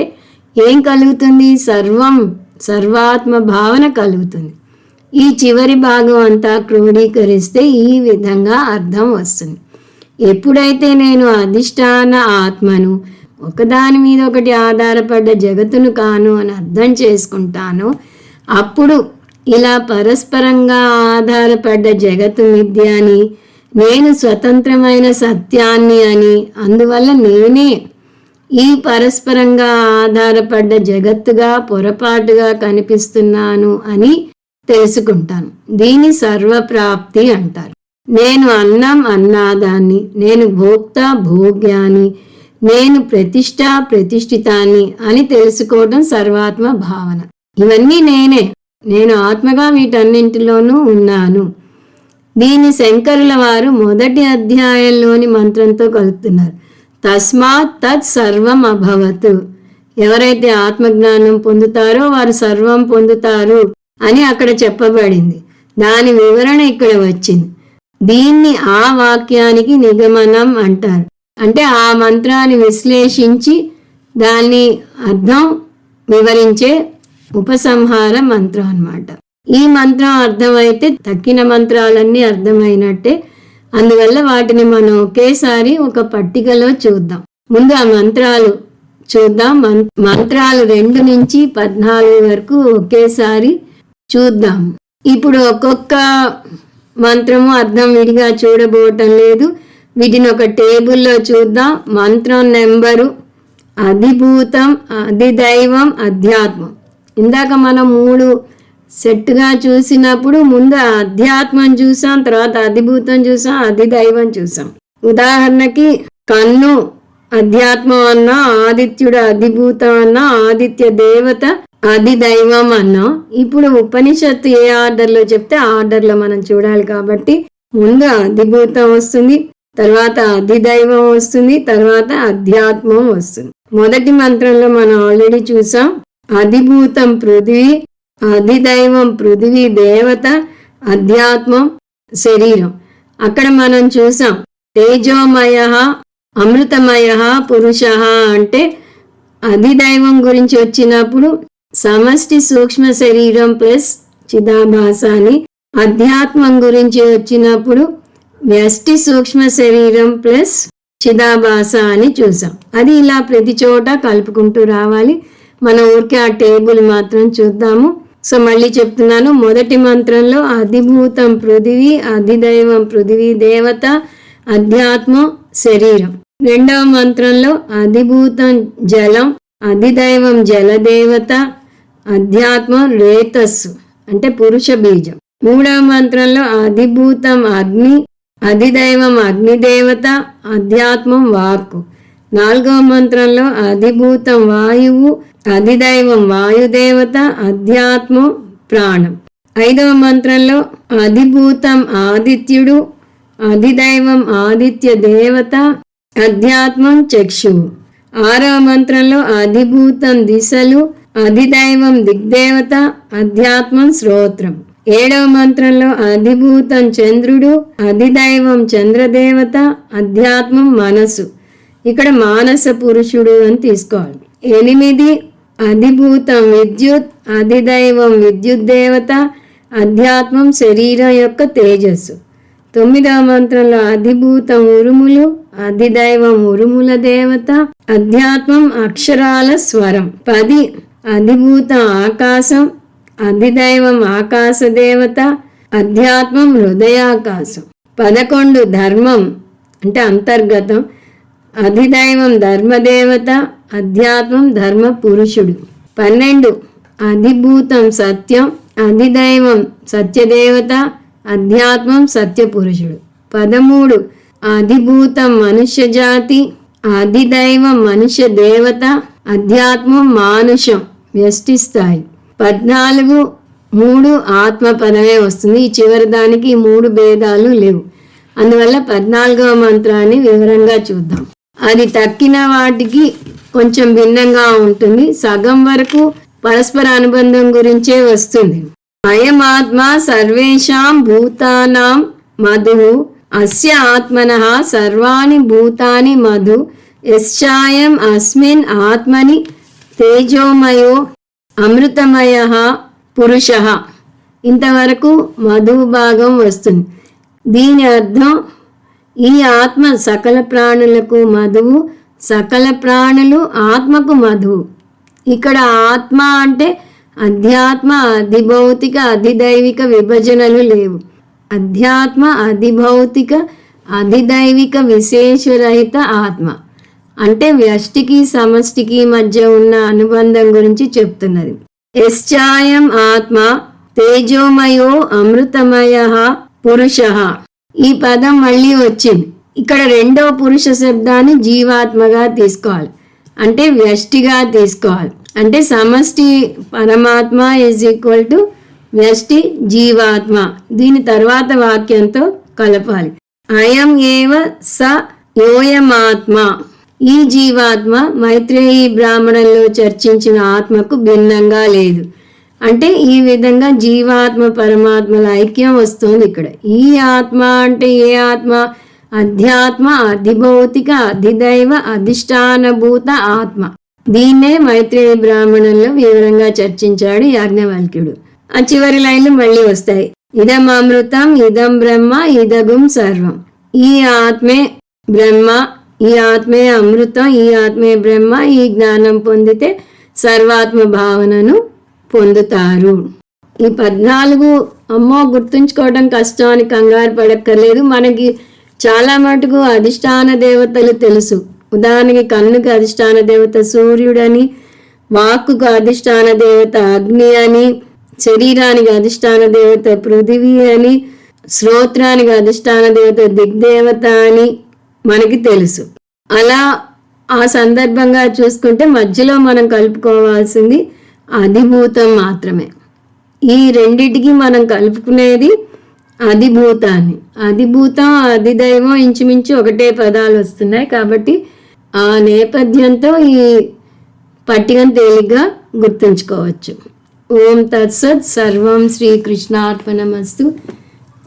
ఏం కలుగుతుంది? సర్వాత్మ భావన కలుగుతుంది. ఈ చివరి భాగం అంతా క్రోడీకరిస్తే ఈ విధంగా అర్థం వస్తుంది. ఎప్పుడైతే నేను అధిష్టాన ఆత్మను, ఒకదాని మీద ఒకటి ఆధారపడ్డ జగత్తును కాను అని అర్థం చేసుకుంటానో అప్పుడు ఇలా పరస్పరంగా ఆధారపడ్డ జగత్తు మిథ్య అని, నేను స్వతంత్రమైన సత్యాన్ని అని, అందువల్ల నేనే ఈ పరస్పరంగా ఆధారపడ్డ జగత్తుగా పొరపాటుగా కనిపిస్తున్నాను అని తెలుసుకుంటాను. దీని సర్వప్రాప్తి అంటారు. నేను అన్నం అన్నాదాన్ని, నేను భోక్త భోగ్యాన్ని, నేను ప్రతిష్ట ప్రతిష్ఠితాన్ని అని తెలుసుకోవడం సర్వాత్మ భావన. ఇవన్నీ నేను ఆత్మగా వీటన్నింటిలోనూ ఉన్నాను. దీని శంకరుల వారు మొదటి అధ్యాయంలోని మంత్రంతో కలుపుతున్నారు. తస్మాత్ తత్ సర్వం అభవతు. ఎవరైతే ఆత్మజ్ఞానం పొందుతారో వారు సర్వం పొందుతారు అని అక్కడ చెప్పబడింది. దాని వివరణ ఇక్కడ వచ్చింది. దీన్ని ఆ వాక్యానికి నిగమనం అంటారు. అంటే ఆ మంత్రాన్ని విశ్లేషించి దాన్ని అర్థం వివరించే ఉపసంహార మంత్రం అన్నమాట. ఈ మంత్రం అర్థమైతే తక్కిన మంత్రాలన్నీ అర్థమైనట్టే. అందువల్ల వాటిని మనం ఒకేసారి ఒక పట్టికలో చూద్దాం. ముందు ఆ మంత్రాలు చూద్దాం. మంత్రాలు 2 నుంచి 14 వరకు ఒకేసారి చూద్దాం. ఇప్పుడు ఒక్కొక్క మంత్రము అర్థం విడిగా చూడబోవటం లేదు. వీటిని ఒక టేబుల్లో చూద్దాం. మంత్రం నెంబరు, అధిభూతం, అధిదైవం, అధ్యాత్మం. ఇందాక మనం 3 సెట్గా చూసినప్పుడు ముందు అధ్యాత్మం చూసాం, తర్వాత అధిభూతం చూసాం, అధిదైవం చూసాం. ఉదాహరణకి కన్ను అధ్యాత్మం అన్నా, ఆదిత్యుడు అధిభూతం అన్నా, ఆదిత్య దేవత అధిదైవం అన్నాం. ఇప్పుడు ఉపనిషత్తు ఏ ఆర్డర్లో చెప్తే ఆ ఆర్డర్లో మనం చూడాలి కాబట్టి ముందు అధిభూతం వస్తుంది, తర్వాత అధిదైవం వస్తుంది, తర్వాత అధ్యాత్మం వస్తుంది. మొదటి మంత్రంలో మనం ఆల్రెడీ చూసాం. అధిభూతం పృథివీ, అధిదైవం పృథివీ దేవత, అధ్యాత్మం శరీరం. అక్కడ మనం చూసాం తేజోమయ అమృతమయ పురుష అంటే అధిదైవం గురించి వచ్చినప్పుడు సమష్టి సూక్ష్మ శరీరం ప్లస్ చిదాభాస అని, అధ్యాత్మం గురించి వచ్చినప్పుడు వ్యష్టి సూక్ష్మ శరీరం ప్లస్ చిదాభాస అని చూసాం. అది ఇలా ప్రతి చోట కలుపుకుంటూ రావాలి. మనం ఊరికే ఆ టేబుల్ మాత్రం చూద్దాము. సో మళ్ళీ చెప్తున్నాను. మొదటి మంత్రంలో అధిభూతం పృథివీ, అధిదైవం పృథివీ దేవత, అధ్యాత్మం శరీరం. రెండవ మంత్రంలో అధిభూతం జలం, అధిదైవం జలదేవత, అధ్యాత్మం రేతస్సు అంటే పురుష బీజం. మూడవ మంత్రంలో అధిభూతం అగ్ని, అధిదైవం అగ్నిదేవత, అధ్యాత్మం వాక్కు. నాలుగవ మంత్రంలో అధిభూతం వాయువు, అధిదైవం వాయుదేవత, అధ్యాత్మం ప్రాణం. ఐదవ మంత్రంలో అధిభూతం ఆదిత్యుడు, అధిదైవం ఆదిత్య దేవత, అధ్యాత్మం చక్షువు. ఆరవ మంత్రంలో అధిభూతం దిశలు, అధిదైవం దిగ్దేవత, అధ్యాత్మం శ్రోత్రం. ఏడవ మంత్రంలో అధిభూతం చంద్రుడు, అధిదైవం చంద్రదేవత, అధ్యాత్మం మనసు. ఇక్కడ మానస పురుషుడు అని తీసుకోవాలి. 8 అధిభూతం విద్యుత్, అధిదైవం విద్యుత్ దేవత, అధ్యాత్మం శరీరం యొక్క తేజస్సు. 9వ మంత్రంలో అధిభూతం ఉరుములు, అధిదైవం ఉరుముల దేవత, అధ్యాత్మం అక్షరాల స్వరం. 10 అధిభూతం ఆకాశం, అధిదైవం ఆకాశ దేవత, అధ్యాత్మం హృదయాకాశం. 11 ధర్మం అంటే అంతర్గతం, అధిదైవం ధర్మదేవత, అధ్యాత్మం ధర్మ పురుషుడు. 12 అధిభూతం సత్యం, అధిదైవం సత్యదేవత, అధ్యాత్మం సత్యపురుషుడు. 13 అధిభూతం మనుష్య జాతి, అధిదైవం మనుష్య దేవత, అధ్యాత్మం మానుషం వ్యష్టి స్థాయి. 14 3 ఆత్మ పదమే వస్తుంది. ఈ చివరి దానికి 3 భేదాలు లేవు. అందువల్ల 14వ మంత్రాన్ని వివరంగా చూద్దాం. అది తక్కిన వాటికి కొంచెం భిన్నంగా ఉంటుంది. సగం వరకు పరస్పర అనుబంధం గురించే వస్తుంది. అయమాత్మ సర్వేషాం భూతానాం మధు అస్య ఆత్మనః సర్వాణి భూతాని మధు యశ్చాయం అస్మిన్ ఆత్మని తేజోమయో అమృతమయః పురుషః. ఇంతవరకు మధు భాగం వస్తుంది. దీని అర్థం ఈ ఆత్మ సకల ప్రాణులకు మధువు, సకల ప్రాణులు ఆత్మకు మధువు. ఇక్కడ ఆత్మ అంటే అధ్యాత్మ, అధిభౌతిక, అధిదైవిక విభజనలు లేవు. అధ్యాత్మ, అధిభౌతిక, అధిదైవిక విశేషరహిత ఆత్మ అంటే వ్యష్టికి సమష్టికి మధ్య ఉన్న అనుబంధం గురించి చెప్తున్నది. యశ్చాయం ఆత్మ తేజోమయో అమృతమయః పురుషః. ఈ పదం మళ్ళీ వచ్చింది. ఇక్కడ రెండో పురుష శబ్దాన్ని జీవాత్మగా తీసుకోవాలి, అంటే వ్యష్టిగా తీసుకోవాలి. అంటే సమష్టి పరమాత్మ ఈజ్ ఈక్వల్ టు వ్యష్టి జీవాత్మ. దీని తర్వాత వాక్యంతో కలపాలి. అయం ఏవ స యోయమాత్మ. ఈ జీవాత్మ మైత్రేయి బ్రాహ్మణంలో చర్చించిన ఆత్మకు భిన్నంగా లేదు. అంటే ఈ విధంగా జీవాత్మ పరమాత్మల ఐక్యం వస్తుంది ఇక్కడ. ఈ ఆత్మ అంటే ఏ ఆత్మ? అధ్యాత్మ, అధిభౌతిక, అధిదైవ, అధిష్టానభూత ఆత్మ. దీన్నే మైత్రేయి బ్రాహ్మణంలో వివరంగా చర్చించాడు యాజ్ఞవల్క్యుడు. ఆ చివరి లైన్లు మళ్ళీ వస్తాయి. ఇదం అమృతం, ఇదం బ్రహ్మ, ఇదగుం సర్వం. ఈ ఆత్మే బ్రహ్మ, ఈ ఆత్మే అమృతం, ఈ ఆత్మే బ్రహ్మ. ఈ జ్ఞానం పొందితే సర్వాత్మ భావనను పొందుతారు. ఈ 14 అమ్మో గుర్తుంచుకోవడం కష్టం అని కంగారు పడక్కర్లేదు. మనకి చాలా మటుకు అధిష్టాన దేవతలు తెలుసు. ఉదాహరణకి కన్నుకు అధిష్టాన దేవత సూర్యుడని, వాక్కుకు అధిష్టాన దేవత అగ్ని అని, శరీరానికి అధిష్టాన దేవత పృథివీ అని, శ్రోత్రానికి అధిష్టాన దేవత దిగ్దేవత అని మనకి తెలుసు. అలా ఆ సందర్భంగా చూసుకుంటే మధ్యలో మనం కలుపుకోవాల్సింది అధిభూతం మాత్రమే. ఈ రెండిటికి మనం కలుపుకునేది అధిభూతాన్ని. అధిభూతం, అధిదైవం ఇంచుమించు ఒకటే పదాలు వస్తున్నాయి. కాబట్టి ఆ నేపథ్యంతో ఈ పట్టికను తేలిగ్గా గుర్తుంచుకోవచ్చు. ఓం తత్సత్. సర్వం శ్రీకృష్ణార్పణమస్తు.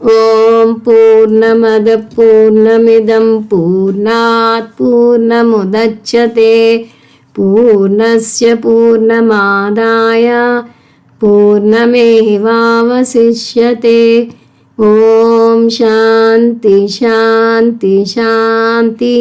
ఓం పూర్ణమద పూర్ణమిదం పూర్ణాత్ పూర్ణముదచ్యతే పూర్ణస్య పూర్ణమాదాయ పూర్ణమేవావశిష్యతే. ఓం శాంతి శాంతి శాంతి.